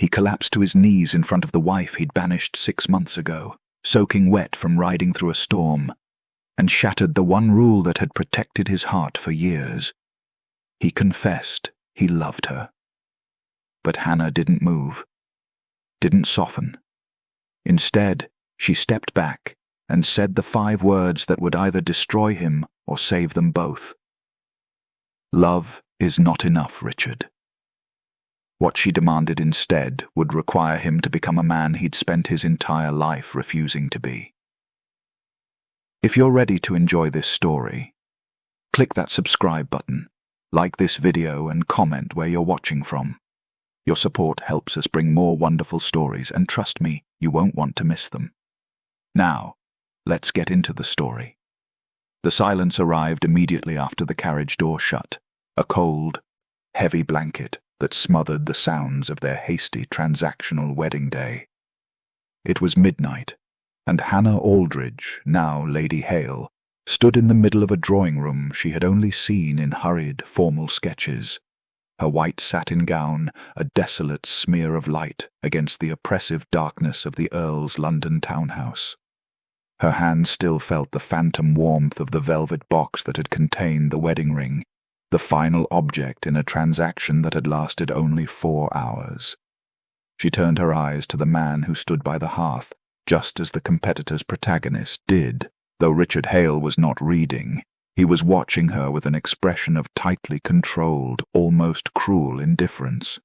He collapsed to his knees in front of the wife he'd banished 6 months ago, soaking wet from riding through a storm, and shattered the one rule that had protected his heart for years. He confessed he loved her. But Hannah didn't move, didn't soften. Instead, she stepped back and said the 5 words that would either destroy him or save them both. "Love is not enough, Richard." What she demanded instead would require him to become a man he'd spent his entire life refusing to be. If you're ready to enjoy this story, click that subscribe button, like this video, and comment where you're watching from. Your support helps us bring more wonderful stories, and trust me, you won't want to miss them. Now, let's get into the story. The silence arrived immediately after the carriage door shut, a cold, heavy blanket that smothered the sounds of their hasty transactional wedding day. It was midnight, and Hannah Aldridge, now Lady Hale, stood in the middle of a drawing room she had only seen in hurried, formal sketches, her white satin gown a desolate smear of light against the oppressive darkness of the Earl's London townhouse. Her hand still felt the phantom warmth of the velvet box that had contained the wedding ring, the final object in a transaction that had lasted only 4 hours. She turned her eyes to the man who stood by the hearth, just as the competitor's protagonist did. Though Richard Hale was not reading, he was watching her with an expression of tightly controlled, almost cruel indifference.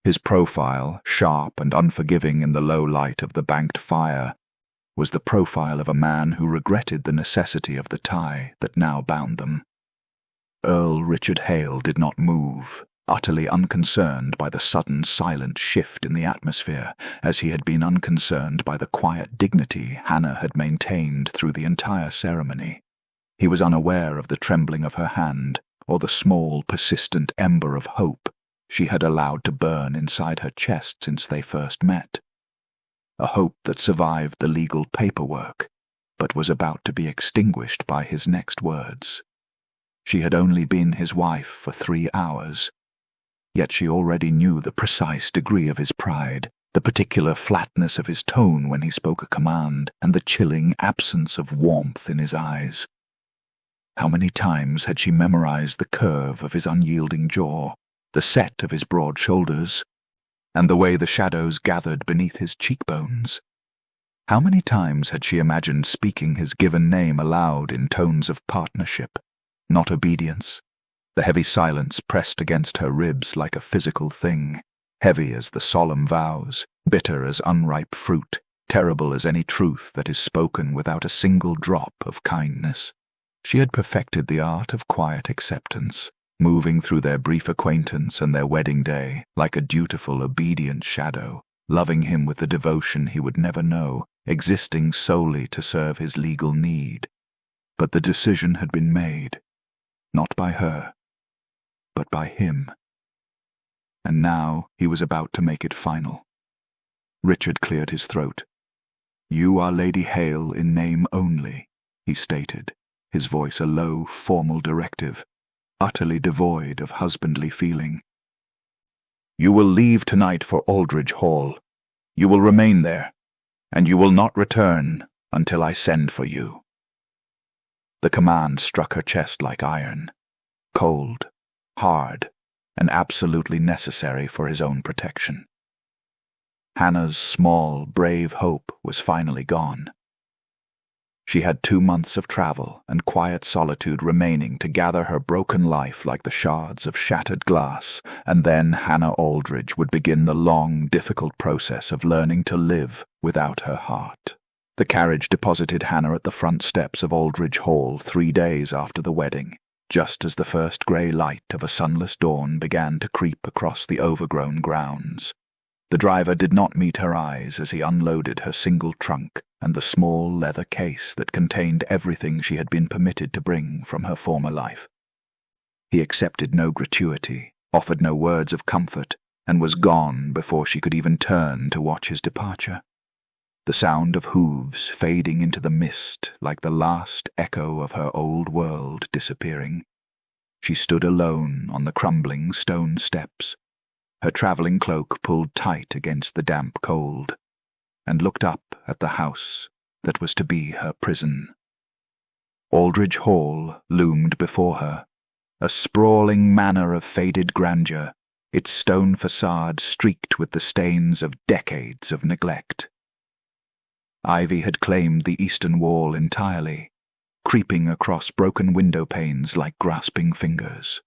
His profile, sharp and unforgiving in the low light of the banked fire, was the profile of a man who regretted the necessity of the tie that now bound them. Earl Richard Hale did not move, utterly unconcerned by the sudden silent shift in the atmosphere, as he had been unconcerned by the quiet dignity Hannah had maintained through the entire ceremony. He was unaware of the trembling of her hand, or the small, persistent ember of hope she had allowed to burn inside her chest since they first met. A hope that survived the legal paperwork, but was about to be extinguished by his next words. She had only been his wife for 3 hours, yet she already knew the precise degree of his pride, the particular flatness of his tone when he spoke a command, and the chilling absence of warmth in his eyes. How many times had she memorized the curve of his unyielding jaw, the set of his broad shoulders, and the way the shadows gathered beneath his cheekbones? How many times had she imagined speaking his given name aloud in tones of partnership, not obedience? The heavy silence pressed against her ribs like a physical thing, heavy as the solemn vows, bitter as unripe fruit, terrible as any truth that is spoken without a single drop of kindness. She had perfected the art of quiet acceptance, moving through their brief acquaintance and their wedding day like a dutiful, obedient shadow, loving him with the devotion he would never know, existing solely to serve his legal need. But the decision had been made, not by her, but by him. And now he was about to make it final. Richard cleared his throat. "You are Lady Hale in name only," he stated, his voice a low, formal directive, utterly devoid of husbandly feeling. "You will leave tonight for Aldridge Hall. You will remain there, and you will not return until I send for you." The command struck her chest like iron, cold, hard, and absolutely necessary for his own protection. Hannah's small, brave hope was finally gone. She had 2 months of travel and quiet solitude remaining to gather her broken life like the shards of shattered glass, and then Hannah Aldridge would begin the long, difficult process of learning to live without her heart. The carriage deposited Hannah at the front steps of Aldridge Hall 3 days after the wedding, just as the first grey light of a sunless dawn began to creep across the overgrown grounds. The driver did not meet her eyes as he unloaded her single trunk and the small leather case that contained everything she had been permitted to bring from her former life. He accepted no gratuity, offered no words of comfort, and was gone before she could even turn to watch his departure. The sound of hooves fading into the mist like the last echo of her old world disappearing. She stood alone on the crumbling stone steps, her travelling cloak pulled tight against the damp cold, and looked up at the house that was to be her prison. Aldridge Hall loomed before her, a sprawling manor of faded grandeur, its stone facade streaked with the stains of decades of neglect. Ivy had claimed the eastern wall entirely, creeping across broken window panes like grasping fingers.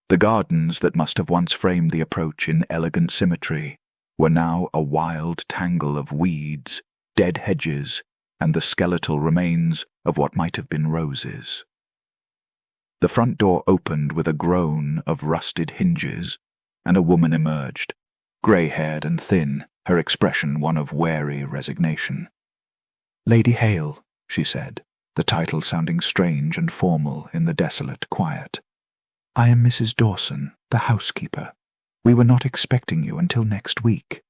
The gardens that must have once framed the approach in elegant symmetry were now a wild tangle of weeds, dead hedges, and the skeletal remains of what might have been roses. The front door opened with a groan of rusted hinges, and a woman emerged, grey-haired and thin, her expression one of wary resignation. "Lady Hale," she said, the title sounding strange and formal in the desolate quiet. "I am Mrs. Dawson, the housekeeper. We were not expecting you until next week."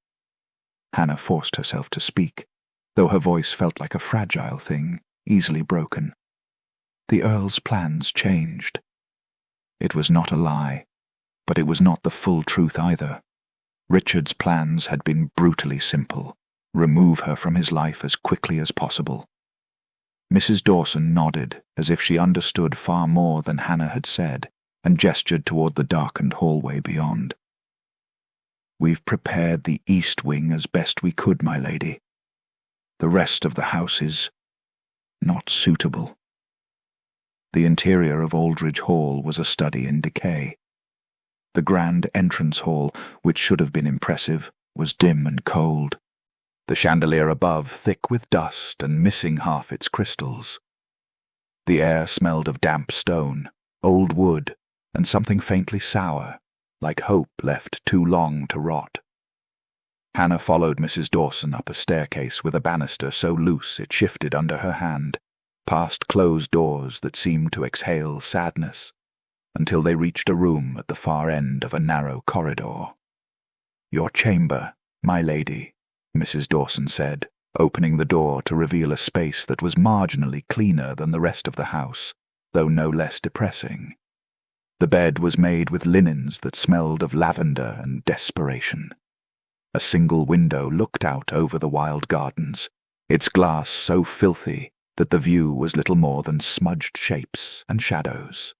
Hannah forced herself to speak, though her voice felt like a fragile thing, easily broken. The Earl's plans changed. It was not a lie, but it was not the full truth either. Richard's plans had been brutally simple: remove her from his life as quickly as possible. Mrs. Dawson nodded as if she understood far more than Hannah had said, and gestured toward the darkened hallway beyond. "We've prepared the east wing as best we could, my lady. The rest of the house is not suitable." The interior of Aldridge Hall was a study in decay. The grand entrance hall, which should have been impressive, was dim and cold, the chandelier above thick with dust and missing half its crystals. The air smelled of damp stone, old wood, and something faintly sour, like hope left too long to rot. Hannah followed Mrs. Dawson up a staircase with a banister so loose it shifted under her hand, past closed doors that seemed to exhale sadness, until they reached a room at the far end of a narrow corridor. "Your chamber, my lady," Mrs. Dawson said, opening the door to reveal a space that was marginally cleaner than the rest of the house, though no less depressing. The bed was made with linens that smelled of lavender and desperation. A single window looked out over the wild gardens, its glass so filthy that the view was little more than smudged shapes and shadows.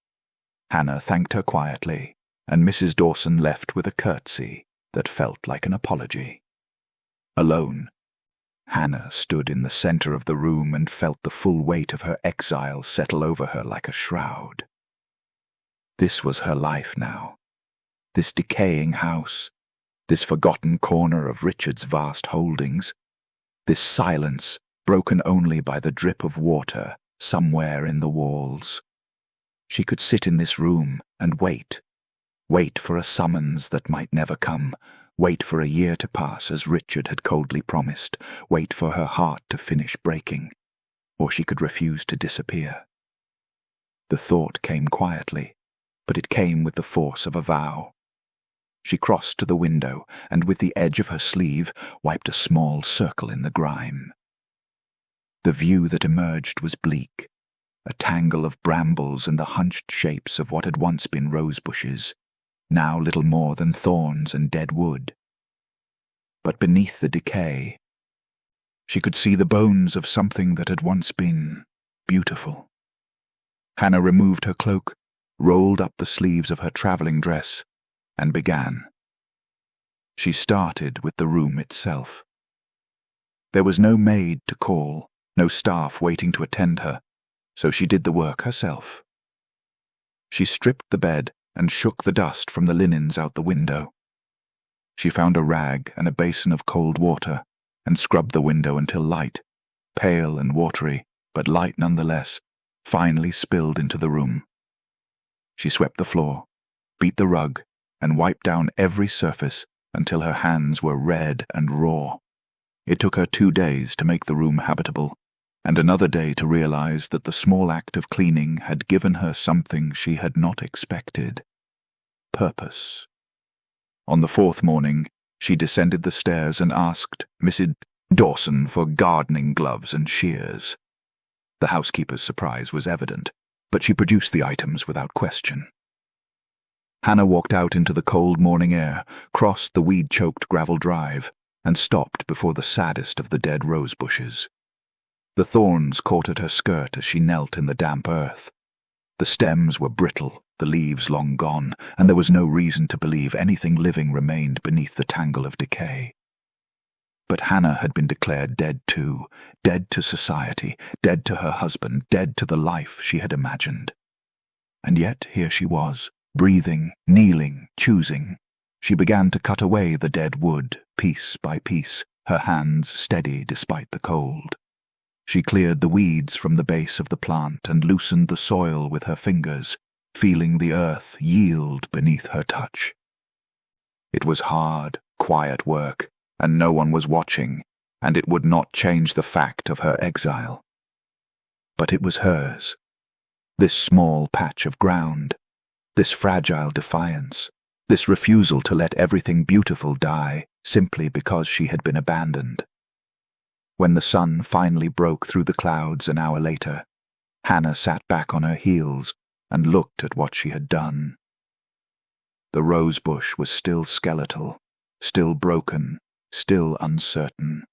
Hannah thanked her quietly, and Mrs. Dawson left with a curtsy that felt like an apology. Alone, Hannah stood in the center of the room and felt the full weight of her exile settle over her like a shroud. This was her life now. This decaying house, this forgotten corner of Richard's vast holdings, this silence broken only by the drip of water somewhere in the walls. She could sit in this room and wait for a summons that might never come, wait for a year to pass as Richard had coldly promised, wait for her heart to finish breaking, or she could refuse to disappear. The thought came quietly, but it came with the force of a vow. She crossed to the window and with the edge of her sleeve wiped a small circle in the grime. The view that emerged was bleak, a tangle of brambles and the hunched shapes of what had once been rose bushes, now little more than thorns and dead wood. But beneath the decay, she could see the bones of something that had once been beautiful. Hannah removed her cloak, rolled up the sleeves of her travelling dress, and began. She started with the room itself. There was no maid to call, no staff waiting to attend her, so she did the work herself. She stripped the bed and shook the dust from the linens out the window. She found a rag and a basin of cold water and scrubbed the window until light, pale and watery, but light nonetheless, finally spilled into the room. She swept the floor, beat the rug, and wiped down every surface until her hands were red and raw. It took her 2 days to make the room habitable, and another day to realize that the small act of cleaning had given her something she had not expected: purpose. On the 4th morning, she descended the stairs and asked Mrs. Dawson for gardening gloves and shears. The housekeeper's surprise was evident, but she produced the items without question. Hannah walked out into the cold morning air, crossed the weed-choked gravel drive, and stopped before the saddest of the dead rose bushes. The thorns caught at her skirt as she knelt in the damp earth. The stems were brittle, the leaves long gone, and there was no reason to believe anything living remained beneath the tangle of decay. But Hannah had been declared dead too, dead to society, dead to her husband, dead to the life she had imagined. And yet here she was, breathing, kneeling, choosing. She began to cut away the dead wood, piece by piece, her hands steady despite the cold. She cleared the weeds from the base of the plant and loosened the soil with her fingers, feeling the earth yield beneath her touch. It was hard, quiet work, and no one was watching, and it would not change the fact of her exile. But it was hers. This small patch of ground, this fragile defiance, this refusal to let everything beautiful die simply because she had been abandoned. When the sun finally broke through the clouds an hour later, Hannah sat back on her heels and looked at what she had done. The rose bush was still skeletal, still broken, still uncertain.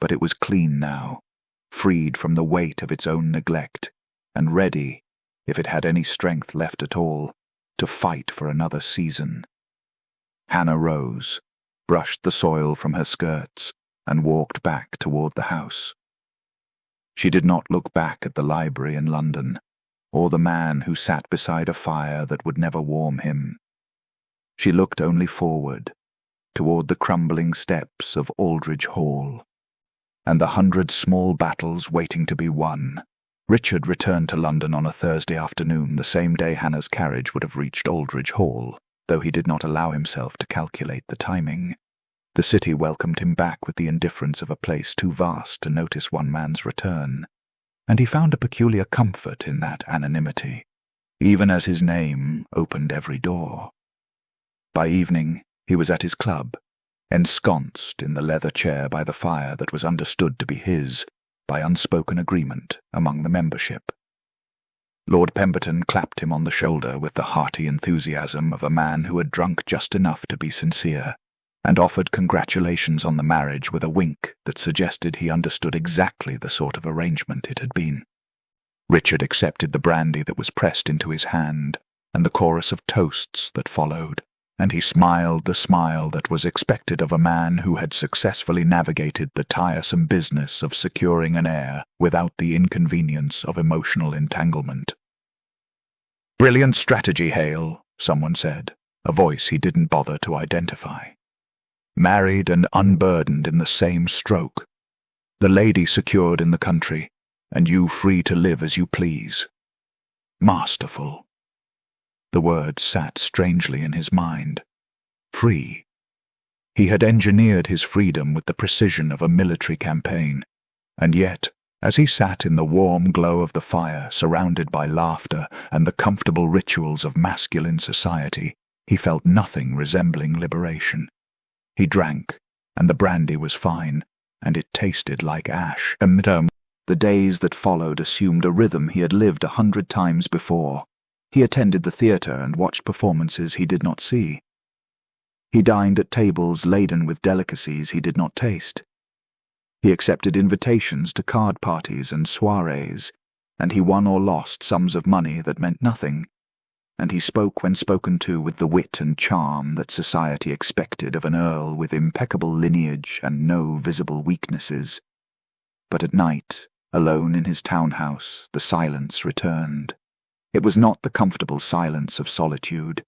But it was clean now, freed from the weight of its own neglect, and ready, if it had any strength left at all, to fight for another season. Hannah rose, brushed the soil from her skirts, and walked back toward the house. She did not look back at the library in London, or the man who sat beside a fire that would never warm him. She looked only forward, toward the crumbling steps of Aldridge Hall, and the 100 small battles waiting to be won. Richard returned to London on a Thursday afternoon, the same day Hannah's carriage would have reached Aldridge Hall, though he did not allow himself to calculate the timing. The city welcomed him back with the indifference of a place too vast to notice one man's return, and he found a peculiar comfort in that anonymity, even as his name opened every door. By evening, he was at his club, ensconced in the leather chair by the fire that was understood to be his by unspoken agreement among the membership. Lord Pemberton clapped him on the shoulder with the hearty enthusiasm of a man who had drunk just enough to be sincere, and offered congratulations on the marriage with a wink that suggested he understood exactly the sort of arrangement it had been. Richard accepted the brandy that was pressed into his hand, and the chorus of toasts that followed, and he smiled the smile that was expected of a man who had successfully navigated the tiresome business of securing an heir without the inconvenience of emotional entanglement. "Brilliant strategy, Hale," someone said, a voice he didn't bother to identify. "Married and unburdened in the same stroke. The lady secured in the country, and you free to live as you please. Masterful." The words sat strangely in his mind. Free. He had engineered his freedom with the precision of a military campaign, and yet, as he sat in the warm glow of the fire, surrounded by laughter and the comfortable rituals of masculine society, he felt nothing resembling liberation. He drank, and the brandy was fine, and it tasted like ash. The days that followed assumed a rhythm he had lived 100 times before. He attended the theatre and watched performances he did not see. He dined at tables laden with delicacies he did not taste. He accepted invitations to card parties and soirees, and he won or lost sums of money that meant nothing, and he spoke when spoken to with the wit and charm that society expected of an earl with impeccable lineage and no visible weaknesses. But at night, alone in his townhouse, the silence returned. It was not the comfortable silence of solitude.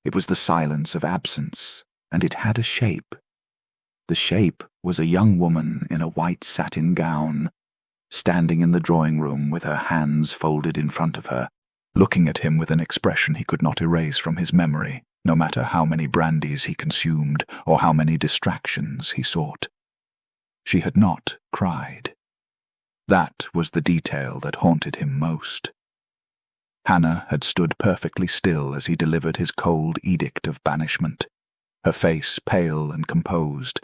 It was the silence of absence, and it had a shape. The shape was a young woman in a white satin gown, standing in the drawing-room with her hands folded in front of her, looking at him with an expression he could not erase from his memory, no matter how many brandies he consumed or how many distractions he sought. She had not cried. That was the detail that haunted him most. Hannah had stood perfectly still as he delivered his cold edict of banishment, her face pale and composed,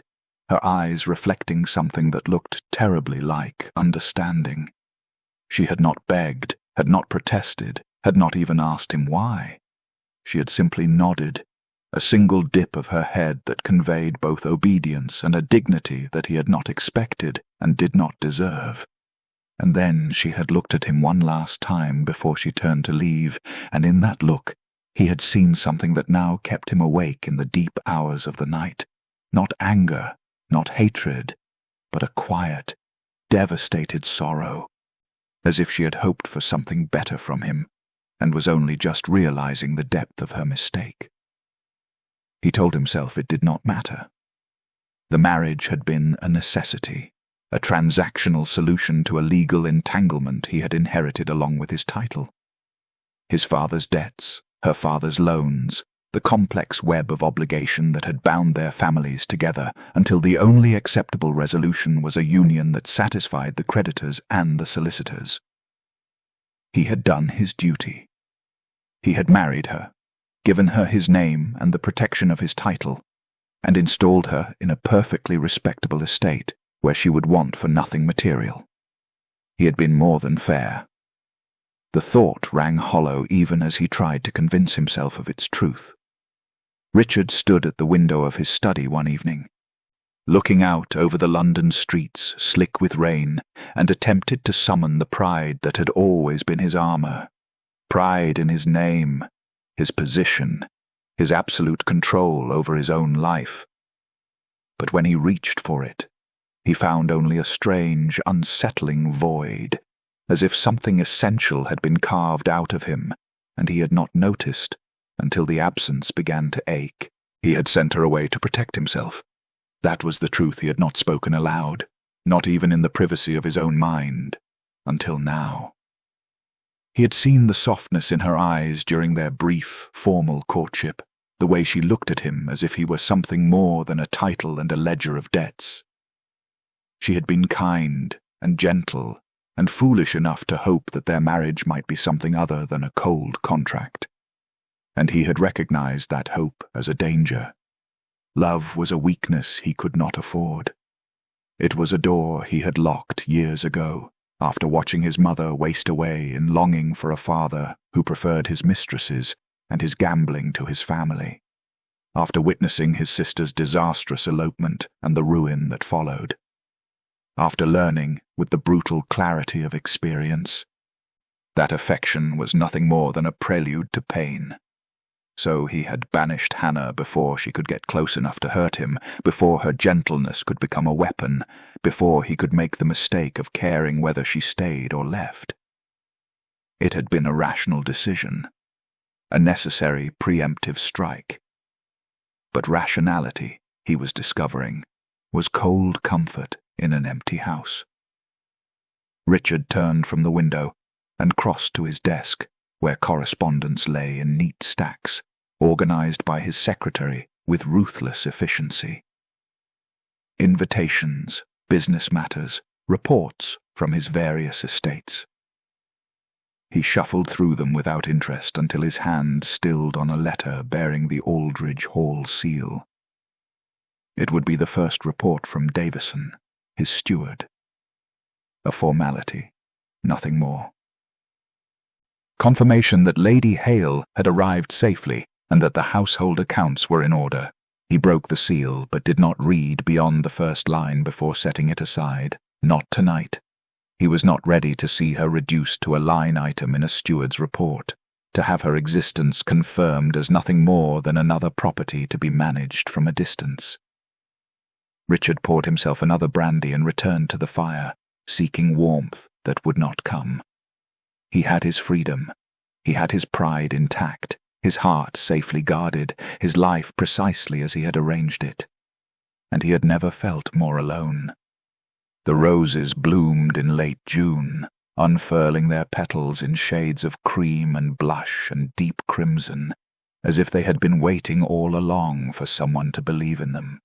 her eyes reflecting something that looked terribly like understanding. She had not begged, had not protested, had not even asked him why. she had simply nodded, a single dip of her head that conveyed both obedience and a dignity that he had not expected and did not deserve. And then she had looked at him one last time before she turned to leave, and in that look he had seen something that now kept him awake in the deep hours of the night. Not anger, not hatred, but a quiet, devastated sorrow, as if she had hoped for something better from him, and was only just realizing the depth of her mistake. He told himself it did not matter. The marriage had been a necessity, a transactional solution to a legal entanglement he had inherited along with his title. His father's debts, her father's loans, the complex web of obligation that had bound their families together until the only acceptable resolution was a union that satisfied the creditors and the solicitors. He had done his duty. He had married her, given her his name and the protection of his title, and installed her in a perfectly respectable estate where she would want for nothing material. He had been more than fair. The thought rang hollow even as he tried to convince himself of its truth. Richard stood at the window of his study one evening, looking out over the London streets slick with rain, and attempted to summon the pride that had always been his armor, pride in his name, his position, his absolute control over his own life. But when he reached for it, he found only a strange, unsettling void, as if something essential had been carved out of him, and he had not noticed until the absence began to ache. He had sent her away to protect himself. That was the truth he had not spoken aloud, not even in the privacy of his own mind, until now. He had seen the softness in her eyes during their brief, formal courtship, the way she looked at him as if he were something more than a title and a ledger of debts. She had been kind and gentle and foolish enough to hope that their marriage might be something other than a cold contract. And he had recognized that hope as a danger. Love was a weakness he could not afford. It was a door he had locked years ago, after watching his mother waste away in longing for a father who preferred his mistresses and his gambling to his family, after witnessing his sister's disastrous elopement and the ruin that followed, after learning, with the brutal clarity of experience, that affection was nothing more than a prelude to pain. So he had banished Hannah before she could get close enough to hurt him, before her gentleness could become a weapon, before he could make the mistake of caring whether she stayed or left. It had been a rational decision, a necessary preemptive strike. But rationality, he was discovering, was cold comfort in an empty house. Richard turned from the window and crossed to his desk, where correspondence lay in neat stacks, organized by his secretary with ruthless efficiency. Invitations, business matters, reports from his various estates. He shuffled through them without interest until his hand stilled on a letter bearing the Aldridge Hall seal. It would be the first report from Davison, his steward. A formality, nothing more. Confirmation that Lady Hale had arrived safely and that the household accounts were in order. He broke the seal but did not read beyond the first line before setting it aside. Not tonight. He was not ready to see her reduced to a line item in a steward's report, to have her existence confirmed as nothing more than another property to be managed from a distance. Richard poured himself another brandy and returned to the fire, seeking warmth that would not come. He had his freedom. He had his pride intact, his heart safely guarded, his life precisely as he had arranged it. And he had never felt more alone. The roses bloomed in late June, unfurling their petals in shades of cream and blush and deep crimson, as if they had been waiting all along for someone to believe in them.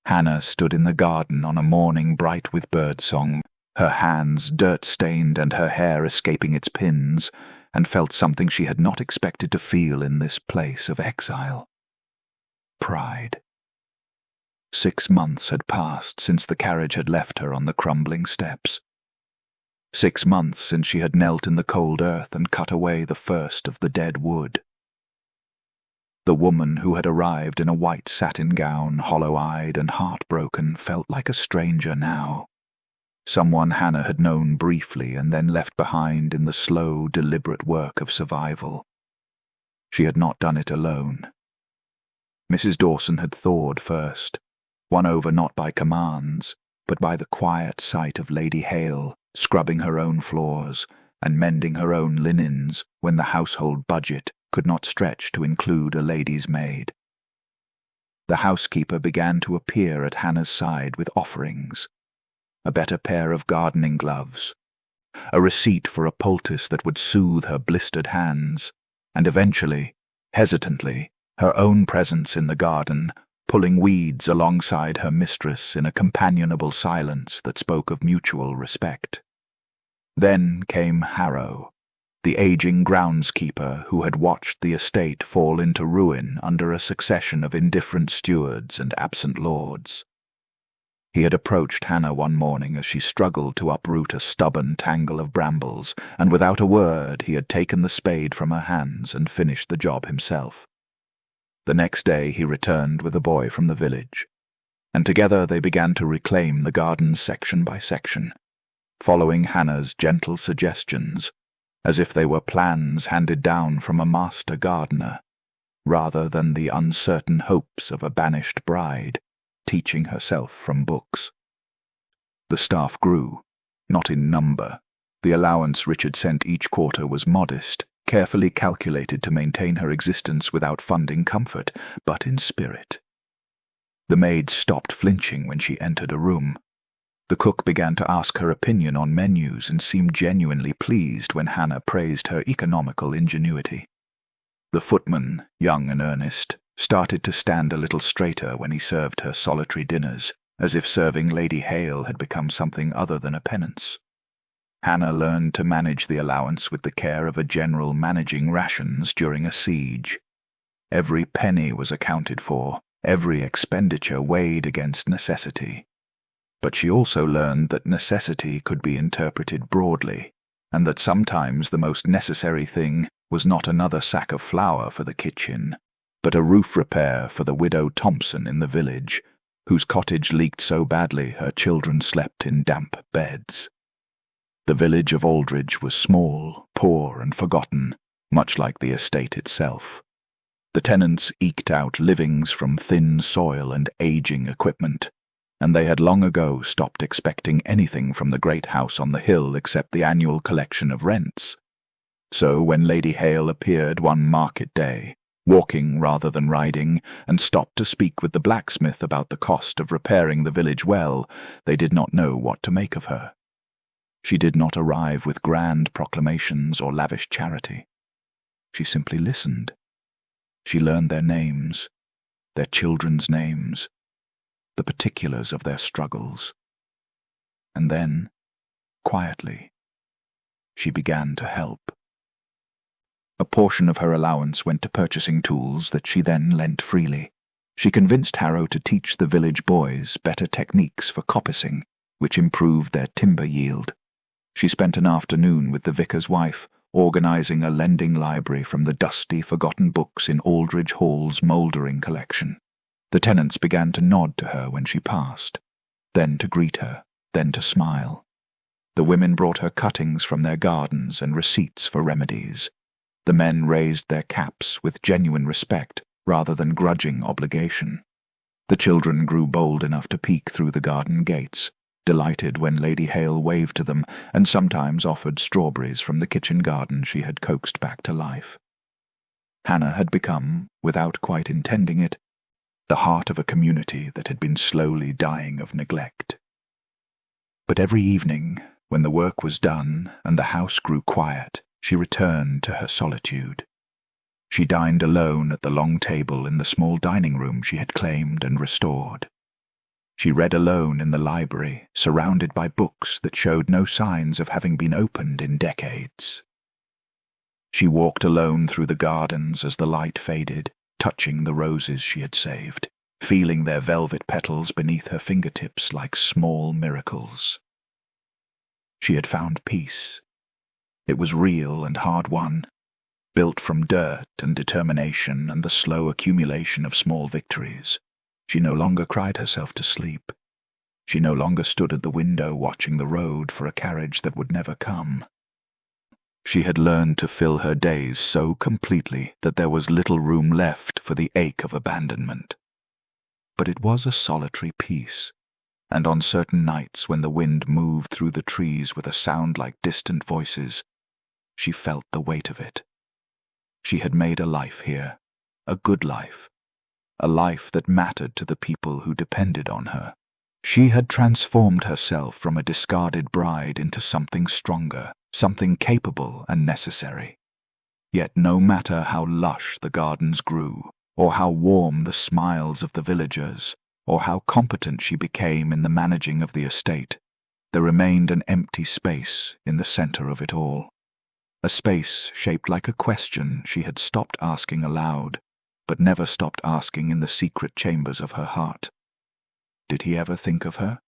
Hannah stood in the garden on a morning bright with birdsong, her hands dirt-stained and her hair escaping its pins, and felt something she had not expected to feel in this place of exile. Pride. 6 months had passed since the carriage had left her on the crumbling steps. 6 months since she had knelt in the cold earth and cut away the first of the dead wood. The woman who had arrived in a white satin gown, hollow-eyed and heartbroken, felt like a stranger now. Someone Hannah had known briefly and then left behind in the slow, deliberate work of survival. She had not done it alone. Mrs. Dawson had thawed first, won over not by commands, but by the quiet sight of Lady Hale scrubbing her own floors and mending her own linens when the household budget could not stretch to include a lady's maid. The housekeeper began to appear at Hannah's side with offerings: a better pair of gardening gloves, a receipt for a poultice that would soothe her blistered hands, and eventually, hesitantly, her own presence in the garden, pulling weeds alongside her mistress in a companionable silence that spoke of mutual respect. Then came Harrow, the aging groundskeeper who had watched the estate fall into ruin under a succession of indifferent stewards and absent lords. He had approached Hannah one morning as she struggled to uproot a stubborn tangle of brambles, and without a word he had taken the spade from her hands and finished the job himself. The next day he returned with a boy from the village, and together they began to reclaim the garden section by section, following Hannah's gentle suggestions, as if they were plans handed down from a master gardener, rather than the uncertain hopes of a banished bride, teaching herself from books. The staff grew, not in number. The allowance Richard sent each quarter was modest, carefully calculated to maintain her existence without funding comfort, but in spirit. The maid stopped flinching when she entered a room. The cook began to ask her opinion on menus and seemed genuinely pleased when Hannah praised her economical ingenuity. The footman, young and earnest, started to stand a little straighter when he served her solitary dinners, as if serving Lady Hale had become something other than a penance. Hannah learned to manage the allowance with the care of a general managing rations during a siege. Every penny was accounted for, every expenditure weighed against necessity. But she also learned that necessity could be interpreted broadly, and that sometimes the most necessary thing was not another sack of flour for the kitchen, but a roof repair for the widow Thompson in the village, whose cottage leaked so badly her children slept in damp beds. The village of Aldridge was small, poor, and forgotten, much like the estate itself. The tenants eked out livings from thin soil and aging equipment, and they had long ago stopped expecting anything from the great house on the hill except the annual collection of rents. So when Lady Hale appeared one market day, walking rather than riding, and stopped to speak with the blacksmith about the cost of repairing the village well, they did not know what to make of her. She did not arrive with grand proclamations or lavish charity. She simply listened. She learned their names, their children's names, the particulars of their struggles. And then, quietly, she began to help. A portion of her allowance went to purchasing tools that she then lent freely. She convinced Harrow to teach the village boys better techniques for coppicing, which improved their timber yield. She spent an afternoon with the vicar's wife, organizing a lending library from the dusty, forgotten books in Aldridge Hall's mouldering collection. The tenants began to nod to her when she passed, then to greet her, then to smile. The women brought her cuttings from their gardens and receipts for remedies. The men raised their caps with genuine respect rather than grudging obligation. The children grew bold enough to peek through the garden gates, delighted when Lady Hale waved to them and sometimes offered strawberries from the kitchen garden she had coaxed back to life. Hannah had become, without quite intending it, the heart of a community that had been slowly dying of neglect. But every evening, when the work was done and the house grew quiet, she returned to her solitude. She dined alone at the long table in the small dining room she had claimed and restored. She read alone in the library, surrounded by books that showed no signs of having been opened in decades. She walked alone through the gardens as the light faded, touching the roses she had saved, feeling their velvet petals beneath her fingertips like small miracles. She had found peace. It was real and hard-won, built from dirt and determination and the slow accumulation of small victories. She no longer cried herself to sleep. She no longer stood at the window watching the road for a carriage that would never come. She had learned to fill her days so completely that there was little room left for the ache of abandonment. But it was a solitary peace, and on certain nights when the wind moved through the trees with a sound like distant voices, she felt the weight of it. She had made a life here, a good life, a life that mattered to the people who depended on her. She had transformed herself from a discarded bride into something stronger, something capable and necessary. Yet no matter how lush the gardens grew, or how warm the smiles of the villagers, or how competent she became in the managing of the estate, there remained an empty space in the center of it all. A space shaped like a question she had stopped asking aloud, but never stopped asking in the secret chambers of her heart. Did he ever think of her?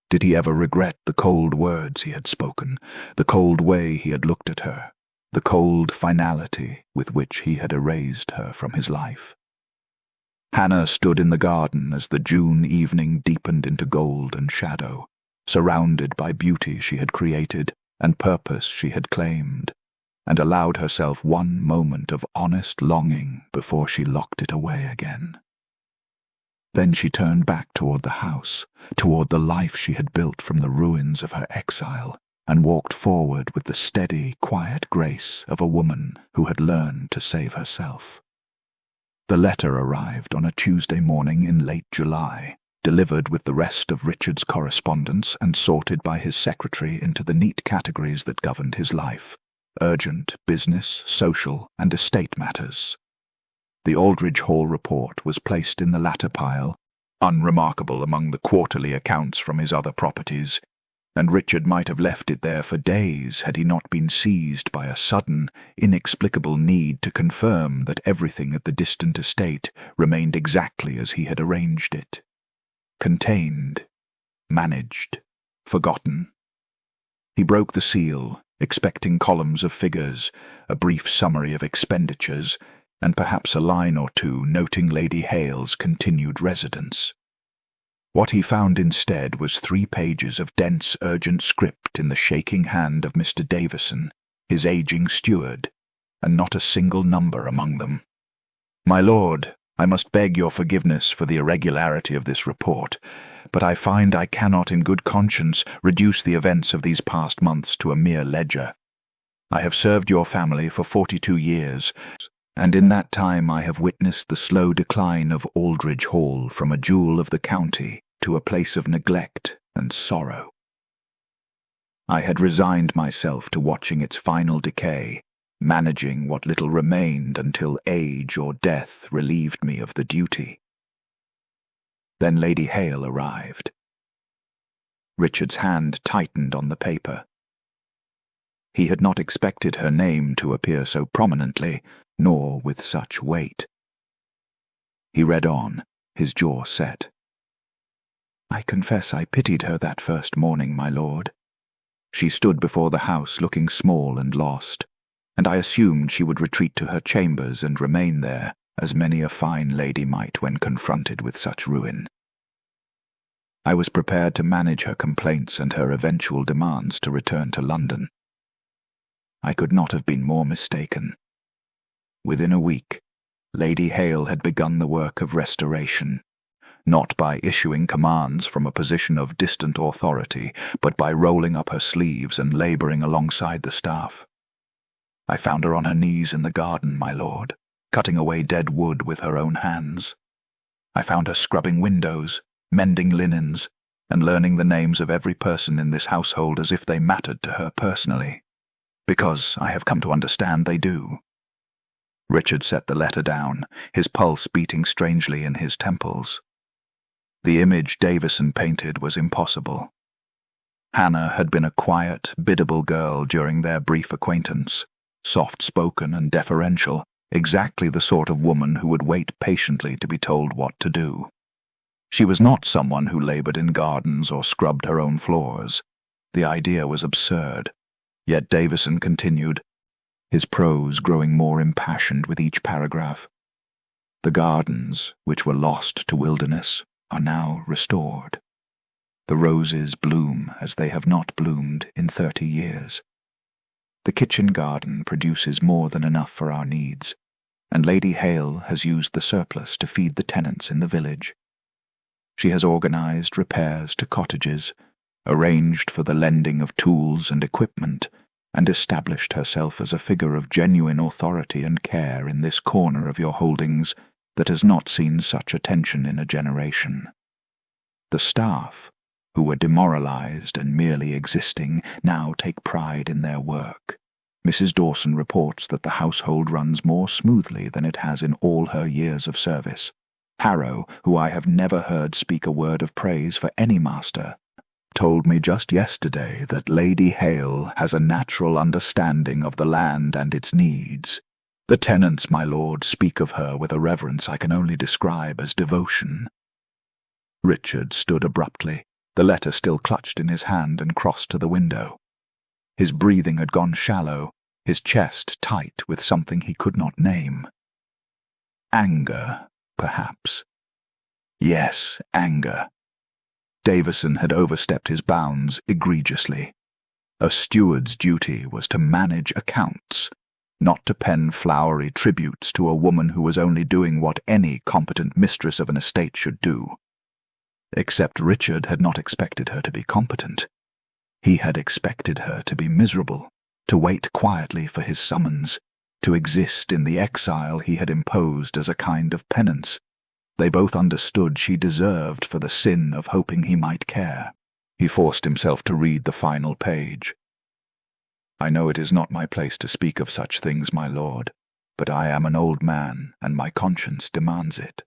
Did he ever regret the cold words he had spoken, the cold way he had looked at her, the cold finality with which he had erased her from his life? Hannah stood in the garden as the June evening deepened into gold and shadow, surrounded by beauty she had created and purpose she had claimed, and allowed herself one moment of honest longing before she locked it away again. Then she turned back toward the house, toward the life she had built from the ruins of her exile, and walked forward with the steady, quiet grace of a woman who had learned to save herself. The letter arrived on a Tuesday morning in late July, delivered with the rest of Richard's correspondence and sorted by his secretary into the neat categories that governed his life: urgent, business, social, and estate matters. The Aldridge Hall report was placed in the latter pile, unremarkable among the quarterly accounts from his other properties, and Richard might have left it there for days had he not been seized by a sudden, inexplicable need to confirm that everything at the distant estate remained exactly as he had arranged it. Contained, managed, forgotten. He broke the seal, expecting columns of figures, a brief summary of expenditures, and perhaps a line or two noting Lady Hale's continued residence. What he found instead was 3 pages of dense, urgent script in the shaking hand of Mr. Davison, his aging steward, and not a single number among them. "My lord, I must beg your forgiveness for the irregularity of this report, but I find I cannot in good conscience reduce the events of these past months to a mere ledger. I have served your family for 42 years, and in that time I have witnessed the slow decline of Aldridge Hall from a jewel of the county to a place of neglect and sorrow. I had resigned myself to watching its final decay, managing what little remained until age or death relieved me of the duty. Then Lady Hale arrived. Richard's hand tightened on the paper. He had not expected her name to appear so prominently, nor with such weight. He read on, his jaw set. "I confess I pitied her that first morning, my lord. She stood before the house looking small and lost, and I assumed she would retreat to her chambers and remain there, as many a fine lady might when confronted with such ruin. I was prepared to manage her complaints and her eventual demands to return to London. I could not have been more mistaken. Within a week, Lady Hale had begun the work of restoration, not by issuing commands from a position of distant authority, but by rolling up her sleeves and labouring alongside the staff. I found her on her knees in the garden, my lord, cutting away dead wood with her own hands. I found her scrubbing windows, mending linens, and learning the names of every person in this household as if they mattered to her personally, because I have come to understand they do." Richard set the letter down, his pulse beating strangely in his temples. The image Davison painted was impossible. Hannah had been a quiet, biddable girl during their brief acquaintance, soft-spoken and deferential, exactly the sort of woman who would wait patiently to be told what to do. She was not someone who laboured in gardens or scrubbed her own floors. The idea was absurd. Yet Davison continued, his prose growing more impassioned with each paragraph. The gardens, which were lost to wilderness, are now restored. The roses bloom as they have not bloomed in 30 years. The kitchen garden produces more than enough for our needs, and Lady Hale has used the surplus to feed the tenants in the village. She has organized repairs to cottages, arranged for the lending of tools and equipment, and established herself as a figure of genuine authority and care in this corner of your holdings that has not seen such attention in a generation. The staff, who were demoralized and merely existing, now take pride in their work. Mrs. Dawson reports that the household runs more smoothly than it has in all her years of service. Harrow, who I have never heard speak a word of praise for any master, told me just yesterday that Lady Hale has a natural understanding of the land and its needs. The tenants, my lord, speak of her with a reverence I can only describe as devotion. Richard stood abruptly, the letter still clutched in his hand, and crossed to the window. His breathing had gone shallow, his chest tight with something he could not name. Anger, perhaps. Yes, anger. Davison had overstepped his bounds egregiously. A steward's duty was to manage accounts, not to pen flowery tributes to a woman who was only doing what any competent mistress of an estate should do. Except Richard had not expected her to be competent. He had expected her to be miserable, to wait quietly for his summons, to exist in the exile he had imposed as a kind of penance. They both understood she deserved for the sin of hoping he might care. He forced himself to read the final page. I know it is not my place to speak of such things, my lord, but I am an old man, and my conscience demands it.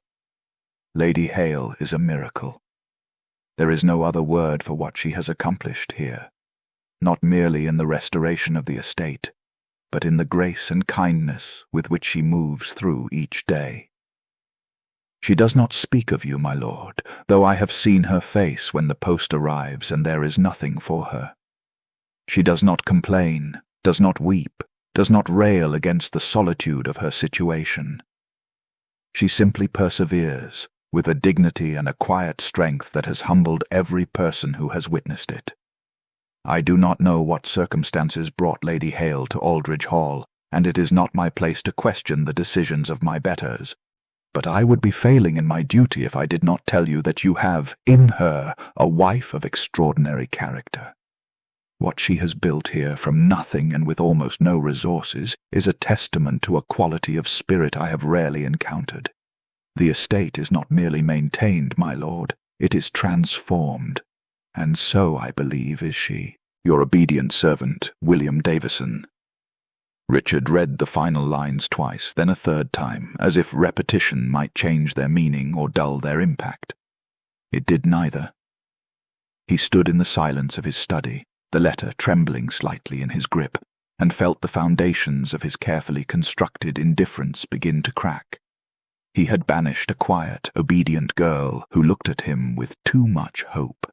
Lady Hale is a miracle. There is no other word for what she has accomplished here, not merely in the restoration of the estate, but in the grace and kindness with which she moves through each day. She does not speak of you, my lord, though I have seen her face when the post arrives and there is nothing for her. She does not complain, does not weep, does not rail against the solitude of her situation. She simply perseveres, with a dignity and a quiet strength that has humbled every person who has witnessed it. I do not know what circumstances brought Lady Hale to Aldridge Hall, and it is not my place to question the decisions of my betters, but I would be failing in my duty if I did not tell you that you have, in her, a wife of extraordinary character. What she has built here from nothing and with almost no resources is a testament to a quality of spirit I have rarely encountered. The estate is not merely maintained, my lord, it is transformed, and so, I believe, is she. Your obedient servant, William Davison. Richard read the final lines twice, then a third time, as if repetition might change their meaning or dull their impact. It did neither. He stood in the silence of his study, the letter trembling slightly in his grip, and felt the foundations of his carefully constructed indifference begin to crack. He had banished a quiet, obedient girl who looked at him with too much hope.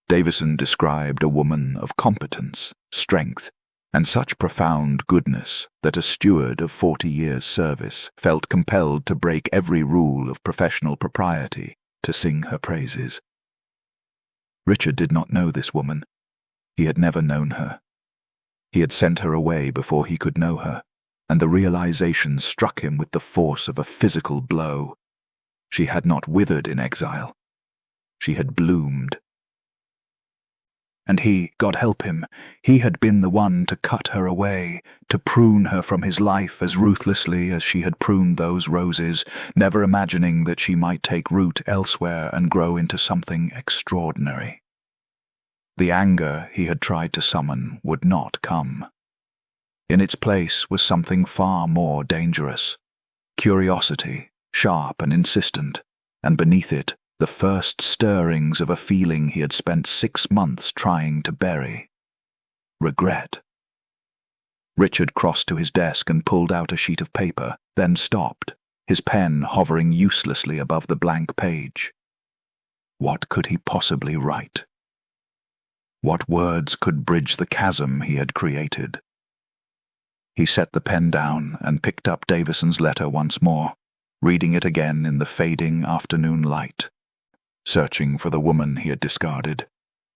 Davison described a woman of competence, strength, and such profound goodness that a steward of 40 years' service felt compelled to break every rule of professional propriety to sing her praises. Richard did not know this woman. He had never known her. He had sent her away before he could know her, and the realization struck him with the force of a physical blow. She had not withered in exile. She had bloomed. And he, God help him, he had been the one to cut her away, to prune her from his life as ruthlessly as she had pruned those roses, never imagining that she might take root elsewhere and grow into something extraordinary. The anger he had tried to summon would not come. In its place was something far more dangerous. Curiosity, sharp and insistent, and beneath it, the first stirrings of a feeling he had spent 6 months trying to bury. Regret. Richard crossed to his desk and pulled out a sheet of paper, then stopped, his pen hovering uselessly above the blank page. What could he possibly write? What words could bridge the chasm he had created? He set the pen down and picked up Davison's letter once more, reading it again in the fading afternoon light, searching for the woman he had discarded,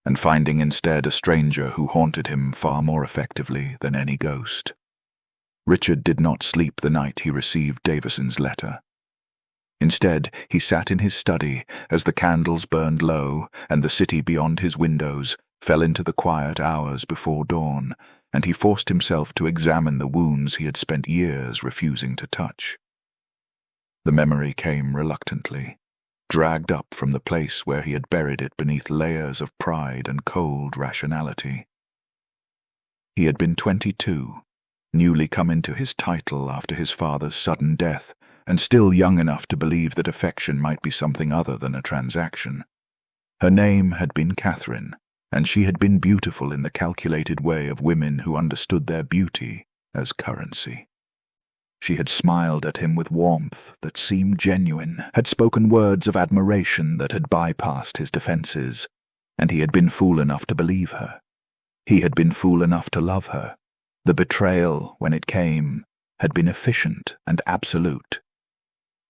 and finding instead a stranger who haunted him far more effectively than any ghost. Richard did not sleep the night he received Davison's letter. Instead, he sat in his study as the candles burned low and the city beyond his windows fell into the quiet hours before dawn, and he forced himself to examine the wounds he had spent years refusing to touch. The memory came reluctantly, dragged up from the place where he had buried it beneath layers of pride and cold rationality. He had been 22, newly come into his title after his father's sudden death, and still young enough to believe that affection might be something other than a transaction. Her name had been Catherine, and she had been beautiful in the calculated way of women who understood their beauty as currency. She had smiled at him with warmth that seemed genuine, had spoken words of admiration that had bypassed his defenses, and he had been fool enough to believe her. He had been fool enough to love her. The betrayal, when it came, had been efficient and absolute.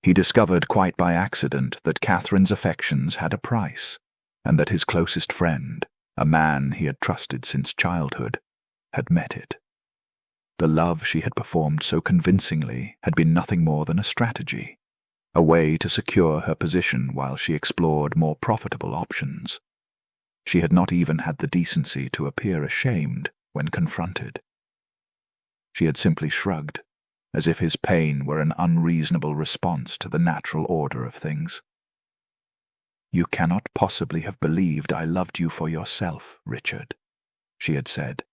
He discovered quite by accident that Catherine's affections had a price, and that his closest friend, a man he had trusted since childhood, had met it. The love she had performed so convincingly had been nothing more than a strategy, a way to secure her position while she explored more profitable options. She had not even had the decency to appear ashamed when confronted. She had simply shrugged, as if his pain were an unreasonable response to the natural order of things. "You cannot possibly have believed I loved you for yourself, Richard," she had said,